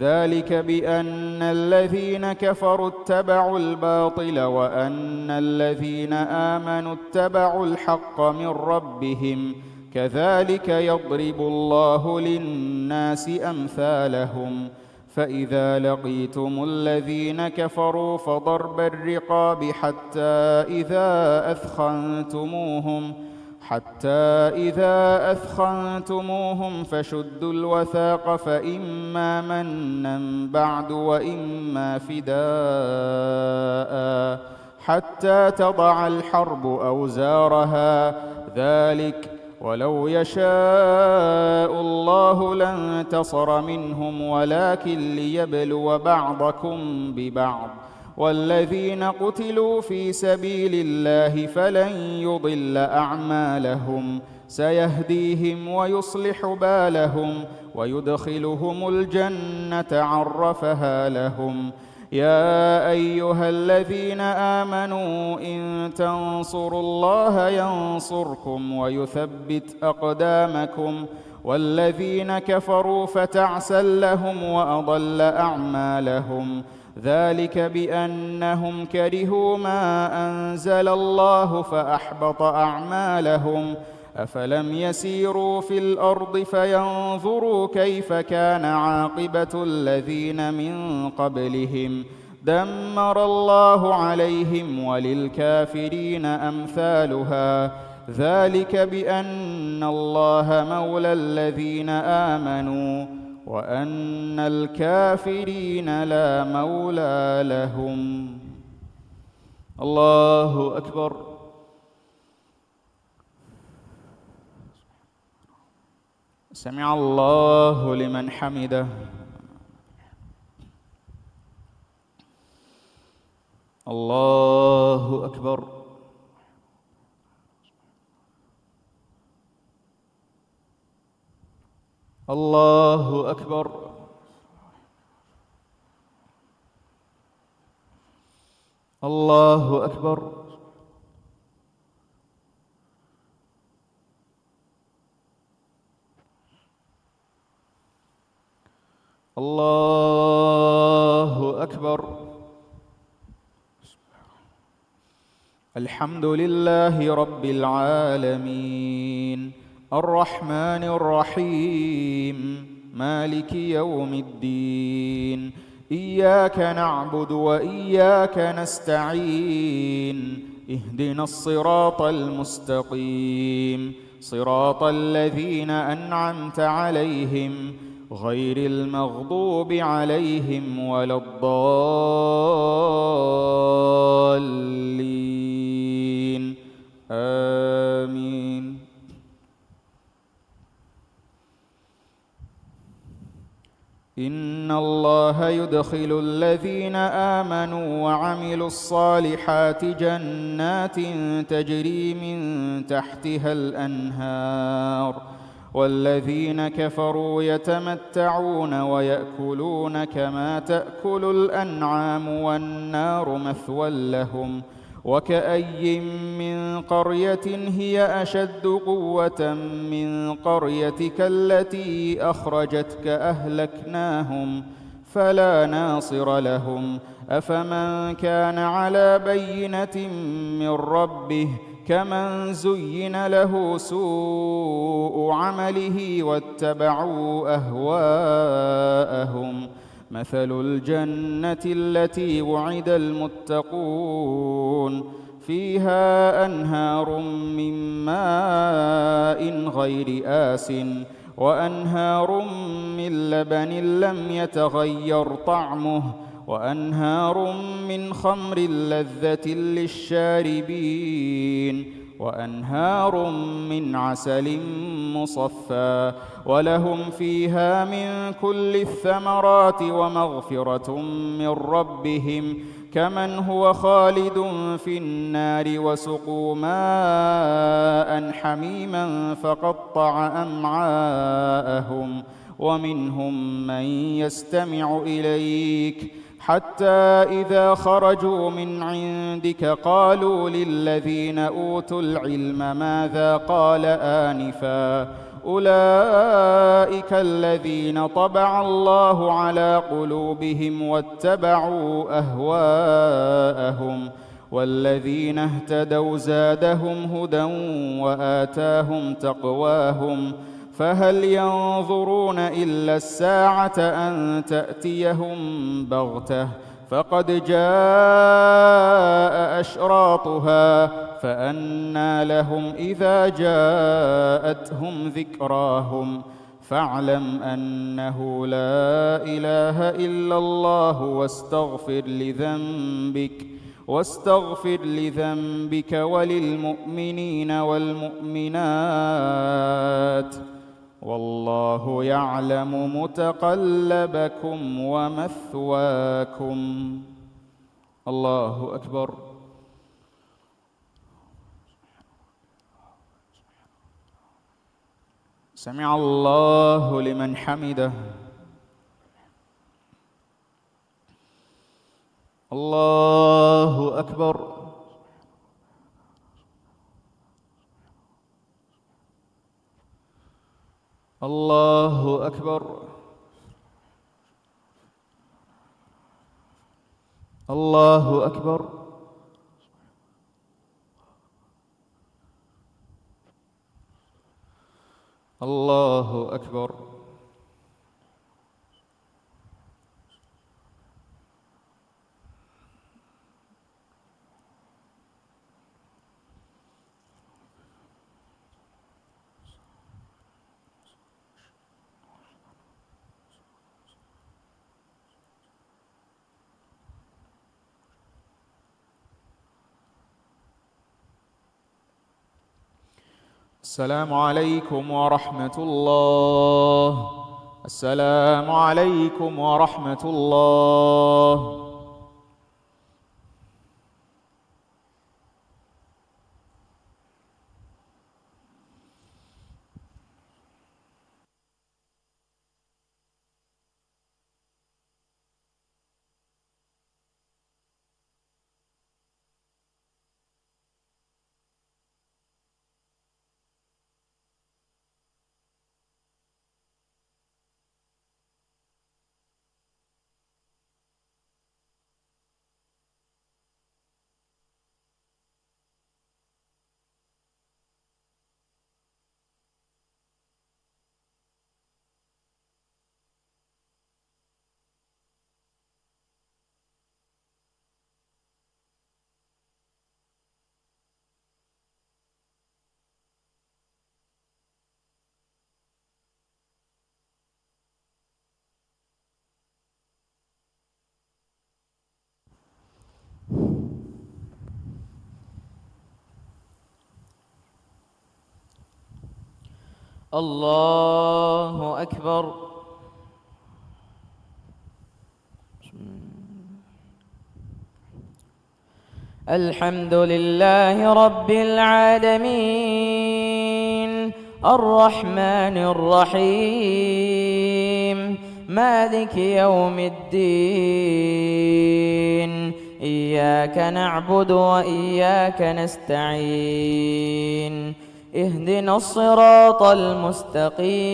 ذلك بأن الذين كفروا اتبعوا الباطل وأن الذين آمنوا اتبعوا الحق من ربهم كذلك يضرب الله للناس أمثالهم فإذا لقيتم الذين كفروا فضرب الرقاب حتى إذا أثخنتموهم فشدوا الوثاق فإما منا بعد وإما فداء حتى تضع الحرب أوزارها ذلك ولو يشاء الله لانتصر منهم ولكن ليبلو بعضكم ببعض والذين قتلوا في سبيل الله فلن يضل أعمالهم سيهديهم ويصلح بالهم ويدخلهم الجنة عرفها لهم يا أيها الذين آمنوا إن تنصروا الله ينصركم ويثبت أقدامكم والذين كفروا فتعسا لهم وأضل أعمالهم ذلك بأنهم كرهوا ما أنزل الله فأحبط أعمالهم أفلم يسيروا في الأرض فينظروا كيف كان عاقبة الذين من قبلهم دمر الله عليهم وللكافرين أمثالها ذلك بأن الله مولى الذين آمنوا وأن الكافرين لا مولى لهم. الله أكبر. سمع الله لمن حمده. الله أكبر. الله أكبر. الله أكبر. الله أكبر. الحمد لله رب العالمين الرحمن الرحيم مالك يوم الدين إياك نعبد وإياك نستعين اهدنا الصراط المستقيم صراط الذين أنعمت عليهم غير المغضوب عليهم ولا الضالين آمين. إن الله يدخل الذين آمنوا وعملوا الصالحات جنات تجري من تحتها الأنهار والذين كفروا يتمتعون ويأكلون كما تأكل الأنعام والنار مثوى لهم وكأي من قرية هي أشد قوة من قريتك التي أخرجتك أهلكناهم فلا ناصر لهم أفمن كان على بينة من ربه كمن زين له سوء عمله واتبعوا أهواءهم مثل الجنة التي وعد المتقون فيها أنهار من ماء غير آسٍ وأنهار من لبن لم يتغير طعمه وأنهار من خمر لذة للشاربين وأنهار من عسل مصفى ولهم فيها من كل الثمرات ومغفرة من ربهم كمن هو خالد في النار وسقوا ماء حميما فقطع أمعاءهم ومنهم من يستمع إليك حتى إذا خرجوا من عندك قالوا للذين أوتوا العلم ماذا قال آنفا أولئك الذين طبع الله على قلوبهم واتبعوا أهواءهم والذين اهتدوا زادهم هدى وآتاهم تقواهم فهل ينظرون إلا الساعة أن تأتيهم بغتة فقد جاء أشراطها فأنى لهم إذا جاءتهم ذكراهم فاعلم أنه لا إله إلا الله واستغفر لذنبك وللمؤمنين والمؤمنات والله يعلم متقلبكم ومثواكم. الله أكبر. سمع الله لمن حمده. الله أكبر. الله أكبر. الله أكبر. الله أكبر. السلام عليكم ورحمة الله. السلام عليكم ورحمة الله. الله أكبر. الحمد لله رب العالمين الرحمن الرحيم مالك يوم الدين إياك نعبد وإياك نستعين اهدنا الصراط المستقيم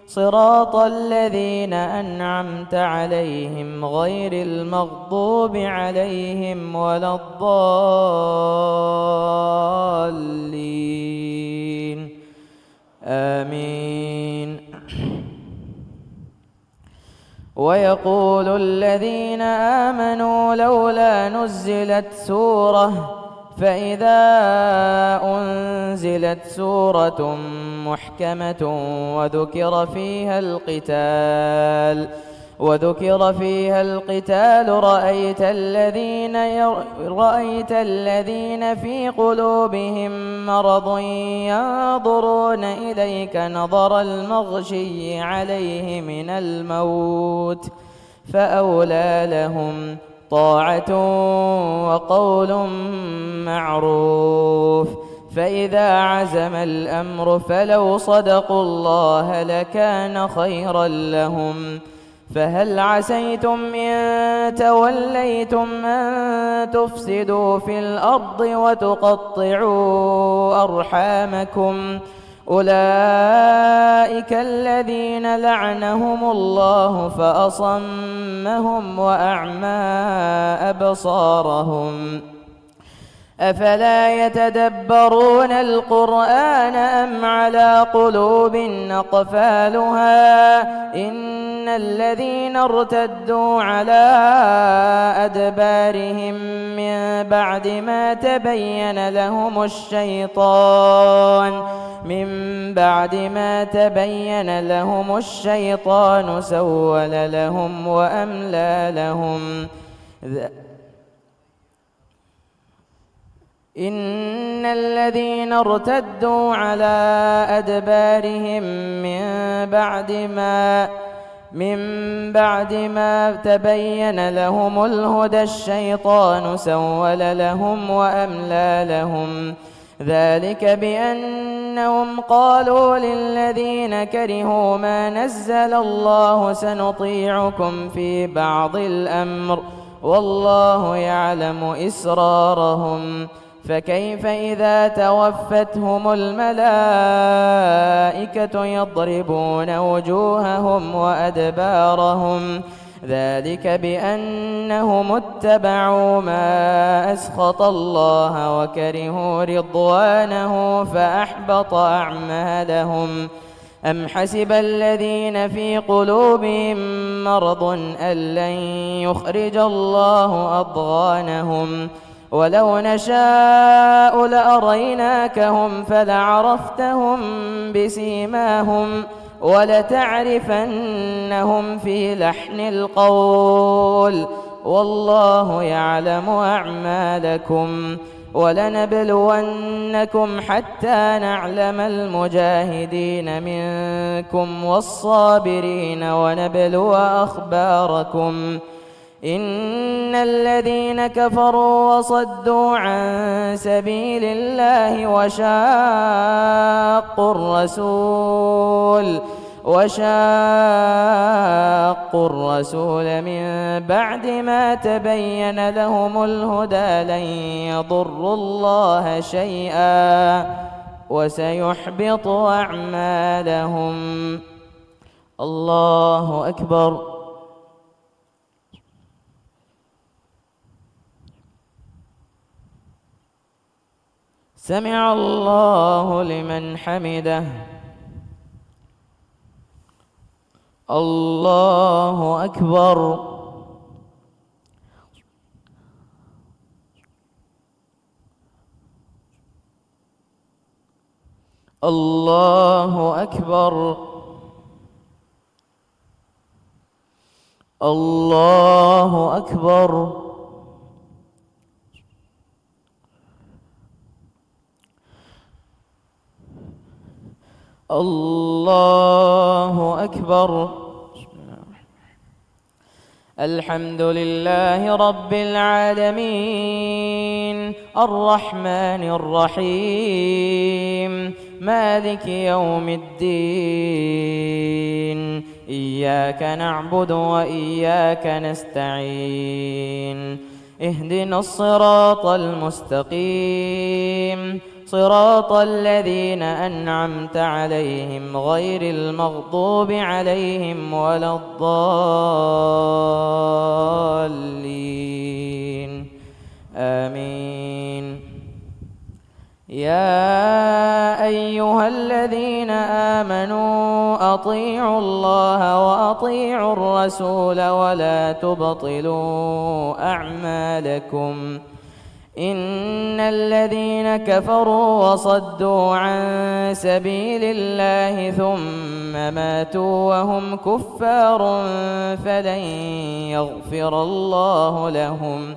صراط الذين أنعمت عليهم غير المغضوب عليهم ولا الضالين آمين. ويقول الذين آمنوا لولا نزلت سورة فإذا أنزلت سورة محكمة وذكر فيها القتال رأيت الذين في قلوبهم مرض ينظرون إليك نظر المغشي عليه من الموت فأولى لهم طاعة وقول معروف. فإذا عزم الأمر فلو صدقوا الله لكان خيرا لهم. فهل عسيتم إن توليتم أن تفسدوا في الأرض وتقطعوا أرحامكم أولئك الذين لعنهم الله فأصمهم وأعمى أبصارهم أفلا يتدبرون القرآن أم على قلوب أقفالها إن الذين ارتدوا على أدبارهم من بعد ما تبين لهم الشيطان سول لهم وأملى لهم إن الذين ارتدوا على أدبارهم من بعد ما تبين لهم الهدى الشيطان سول لهم وأملى لهم ذلك بأنهم قالوا للذين كرهوا ما نزل الله سنطيعكم في بعض الأمر والله يعلم إسرارهم فكيف إذا توفتهم الملائكة يضربون وجوههم وأدبارهم ذلك بأنهم اتبعوا ما أسخط الله وكرهوا رضوانه فأحبط أعمالهم أم حسب الذين في قلوبهم مرض أن لن يخرج الله أضغانهم ولو نشاء لأريناكهم فلعرفتهم بسيماهم ولتعرفنهم في لحن القول والله يعلم أعمالكم ولنبلونكم حتى نعلم المجاهدين منكم والصابرين ونبلو أخباركم إن الذين كفروا وصدوا عن سبيل الله وشاقوا الرسول من بعد ما تبين لهم الهدى لن يضروا الله شيئا وسيحبط أعمالهم. الله أكبر. سمع الله لمن حمده. الله أكبر. الله أكبر. الله أكبر. الله أكبر. الحمد لله رب العالمين الرحمن الرحيم مالك يوم الدين إياك نعبد وإياك نستعين اهدنا الصراط المستقيم صراط الذين أنعمت عليهم غير المغضوب عليهم ولا الضالين آمين. يا أيها الذين آمنوا أطيعوا الله وأطيعوا الرسول ولا تبطلوا أعمالكم إن الذين كفروا وصدوا عن سبيل الله ثم ماتوا وهم كفار فلن يغفر الله لهم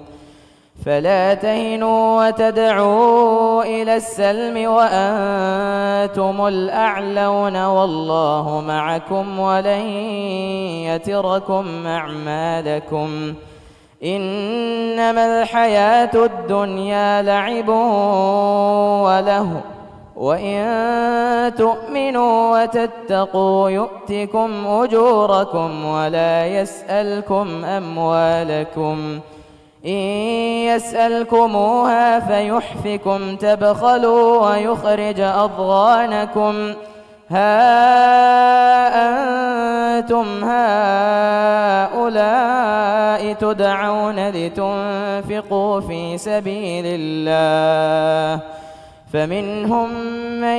فلا تهنوا وتدعوا إلى السلم وأنتم الأعلون والله معكم ولن يتركم أعمالكم إنما الحياة الدنيا لعب وله وإن تؤمنوا وتتقوا يؤتكم أجوركم ولا يسألكم أموالكم إن يسألكموها فيحفكم تبخلوا ويخرج أضغانكم ها أنتم هؤلاء تدعون لتنفقوا في سبيل الله فمنكم من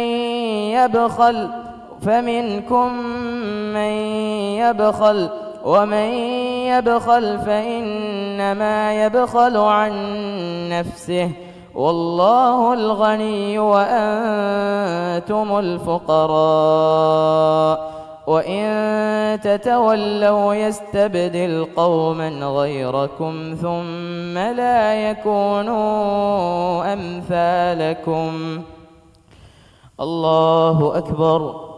يبخل ومن يبخل فإنما يبخل عن نفسه والله الغني وأنتم الفقراء وإن تتولوا يستبدل قوما غيركم ثم لا يكونوا أمثالكم. الله أكبر.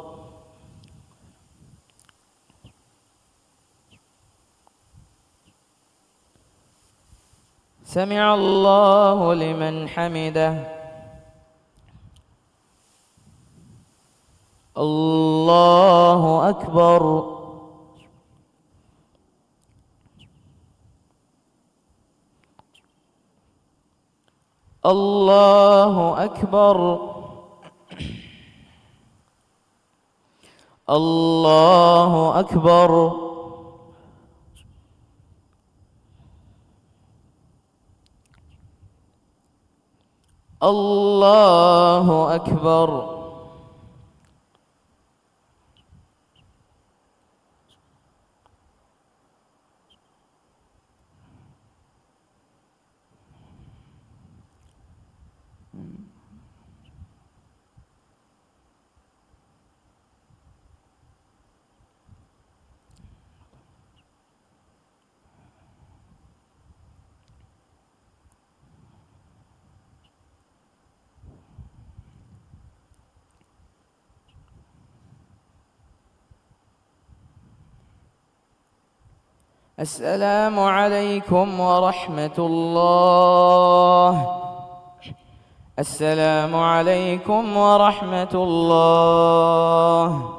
سمع الله لمن حمده. الله أكبر. الله أكبر. الله أكبر. الله أكبر. السلام عليكم ورحمة الله. السلام عليكم ورحمة الله.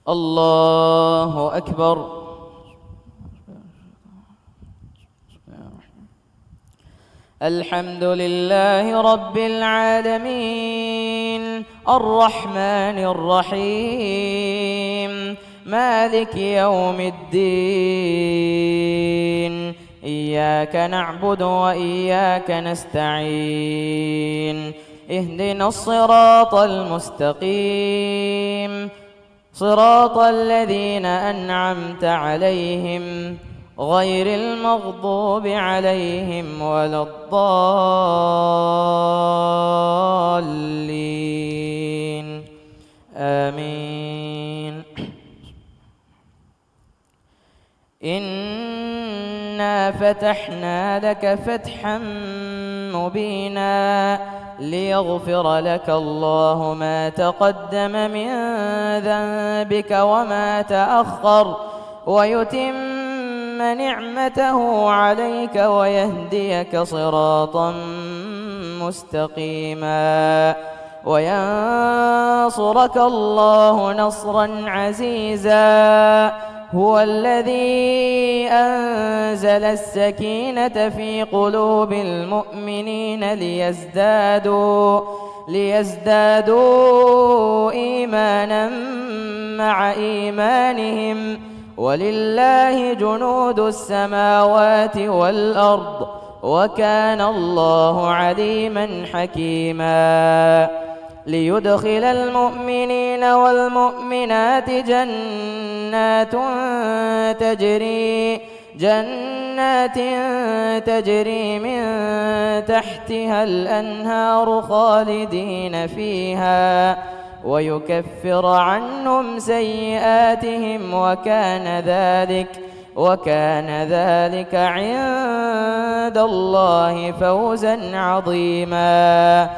الله أكبر. الحمد لله رب العالمين الرحمن الرحيم مالك يوم الدين إياك نعبد وإياك نستعين اهدنا الصراط المستقيم صراط الذين أنعمت عليهم غير المغضوب عليهم ولا الضالين آمين. إنا فتحنا لك فتحا مبينا ليغفر لك الله ما تقدم من ذنبك وما تأخر ويتم نعمته عليك ويهديك صراطا مستقيما وينصرك الله نصرا عزيزا. هو الذي أنزل السكينة في قلوب المؤمنين ليزدادوا إيمانا مع إيمانهم ولله جنود السماوات والأرض وكان الله عليما حكيما. ليدخل المؤمنين والمؤمنات جنات تجري من تحتها الأنهار خالدين فيها ويكفر عنهم سيئاتهم وكان ذلك عند الله فوزا عظيما.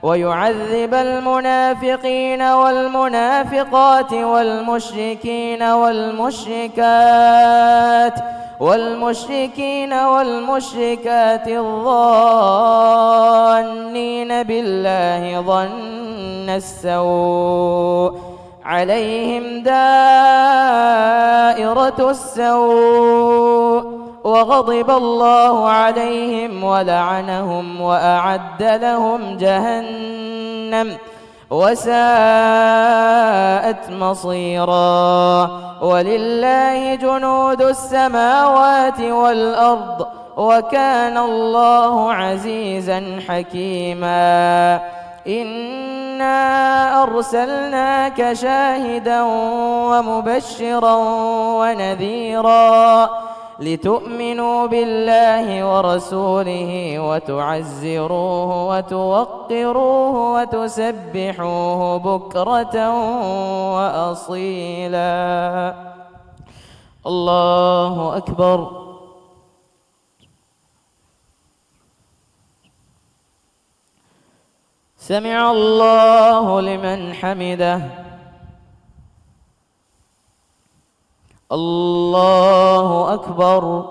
ويعذب المنافقين والمنافقات والمشركات الظانين بالله ظن السوء عليهم دائرة السوء وغضب الله عليهم ولعنهم وأعد لهم جهنم وساءت مصيرا. ولله جنود السماوات والأرض وكان الله عزيزا حكيما. إنا أرسلناك شاهدا ومبشرا ونذيرا لتؤمنوا بالله ورسوله وتعزروه وتوقروه وتسبحوه بكرة وأصيلا. الله أكبر. سمع الله لمن حمده. الله أكبر.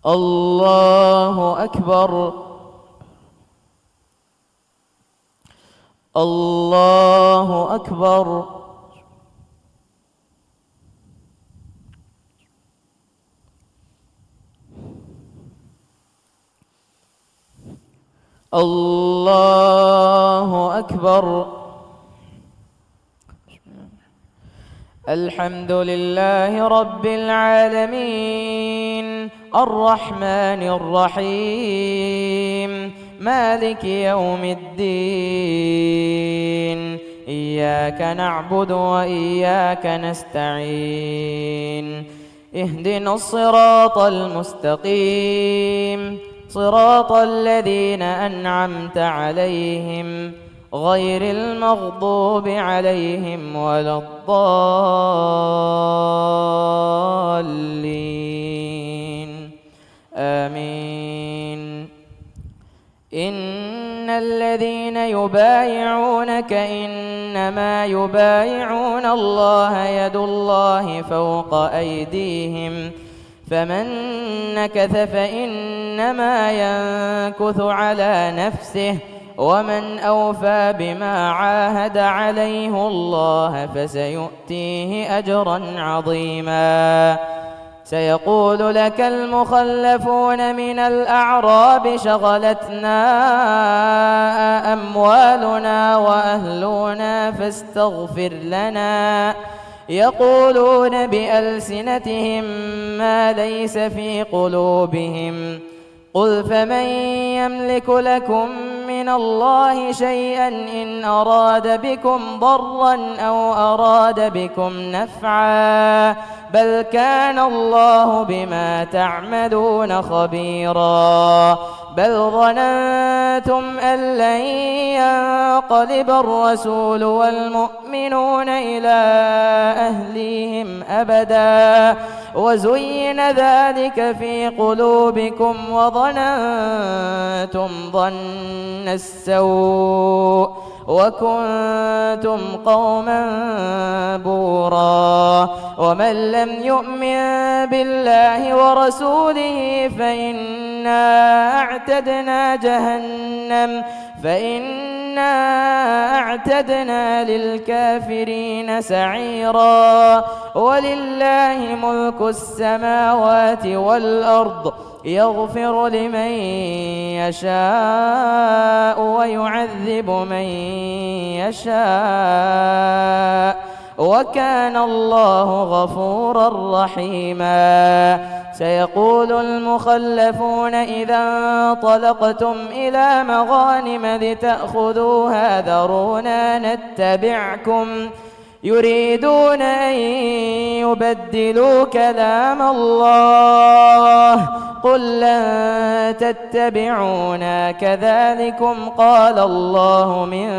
الله أكبر. الله أكبر. الله أكبر. الحمد لله رب العالمين الرحمن الرحيم مالك يوم الدين. إياك نعبد وإياك نستعين. اهدنا الصراط المستقيم صراط الذين أنعمت عليهم غير المغضوب عليهم ولا الضالين. آمين. إن الذين يبايعونك إنما يبايعون الله يد الله فوق أيديهم فمن نكث فإنما ينكث على نفسه ومن أوفى بما عاهد عليه الله فسيؤتيه أجرا عظيما. سيقول لك المخلفون من الأعراب شغلتنا أموالنا وأهلنا فاستغفر لنا. يقولون بألسنتهم ما ليس في قلوبهم. قل فمن يملك لكم من الله شيئا إن أراد بكم ضرا أو أراد بكم نفعا بل كان الله بما تعملون خبيرا. بل ظننتم أن لن ينقلب الرسول والمؤمنون إلى أهليهم أبدا وزين ذلك في قلوبكم وظننتم ظن السوء وكنتم قوما بورا. ومن لم يؤمن بالله ورسوله فإنا أعتدنا للكافرين سعيرا. ولله ملك السماوات والأرض يغفر لمن يشاء ويعذب من يشاء وكان الله غفورا رحيما. سيقول المخلفون إذا انطلقتم إلى مغانم لتأخذوها ذرونا نتبعكم يريدون أن يبدلوا كلام الله قل لن تتبعونا كذلكم قال الله من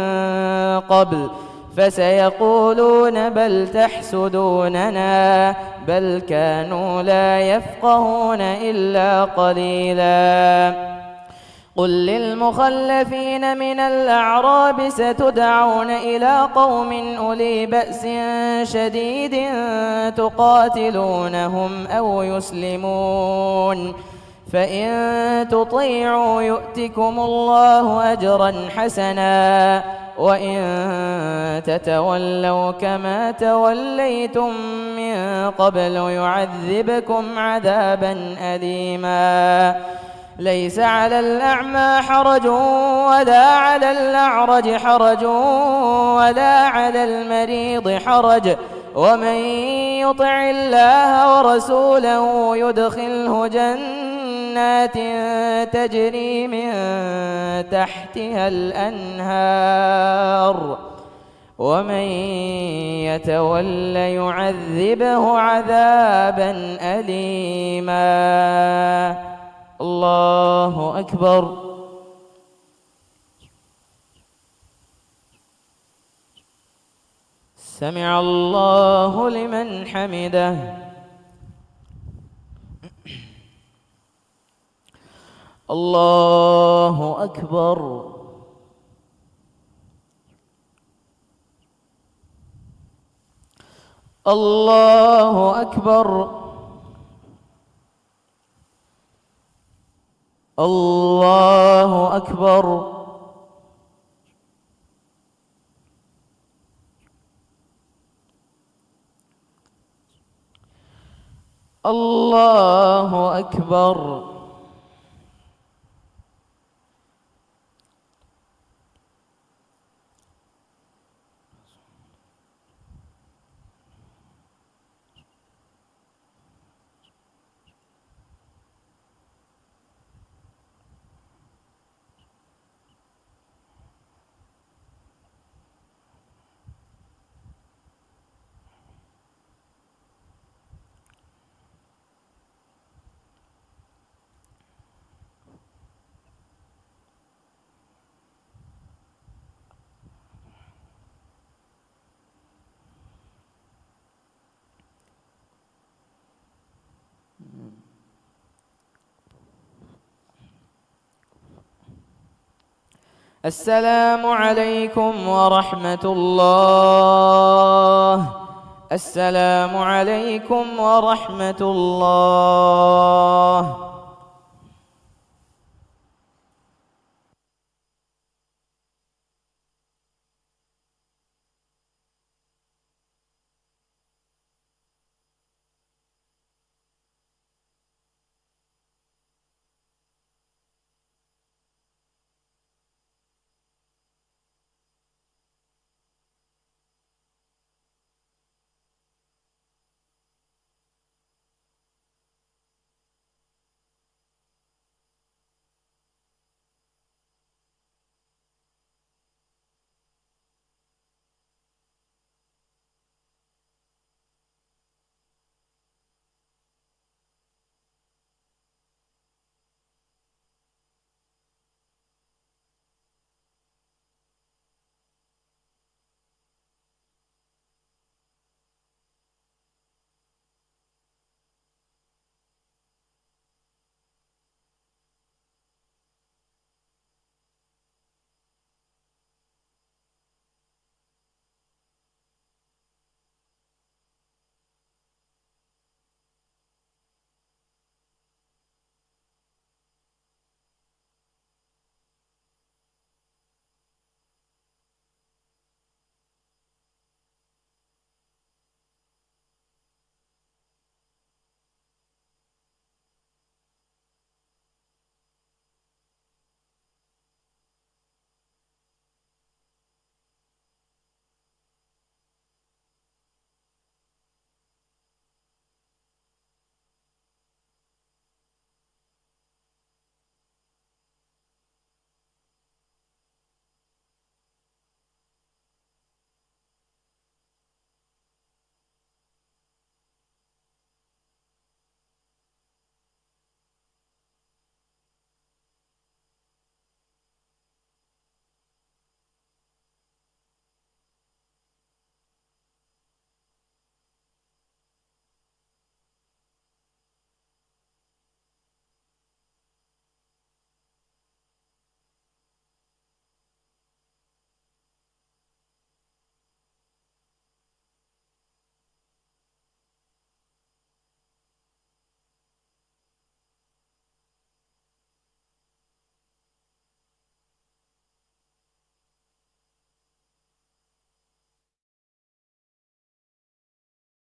قبل فسيقولون بل تحسدوننا بل كانوا لا يفقهون إلا قليلا. قل للمخلفين من الأعراب ستدعون إلى قوم أولي بأس شديد تقاتلونهم أو يسلمون فإن تطيعوا يؤتكم الله أجرا حسنا وإن تتولوا كما توليتم من قبل يعذبكم عذابا أليما. ليس على الأعمى حرج ولا على الأعرج حرج ولا على المريض حرج ومن يطع الله ورسوله يدخله جنات تجري من تحتها الأنهار ومن يتول يعذبه عذابا أليما. الله أكبر. سمع الله لمن حمده. الله أكبر. الله أكبر. الله أكبر. الله أكبر. السلام عليكم ورحمة الله. السلام عليكم ورحمة الله.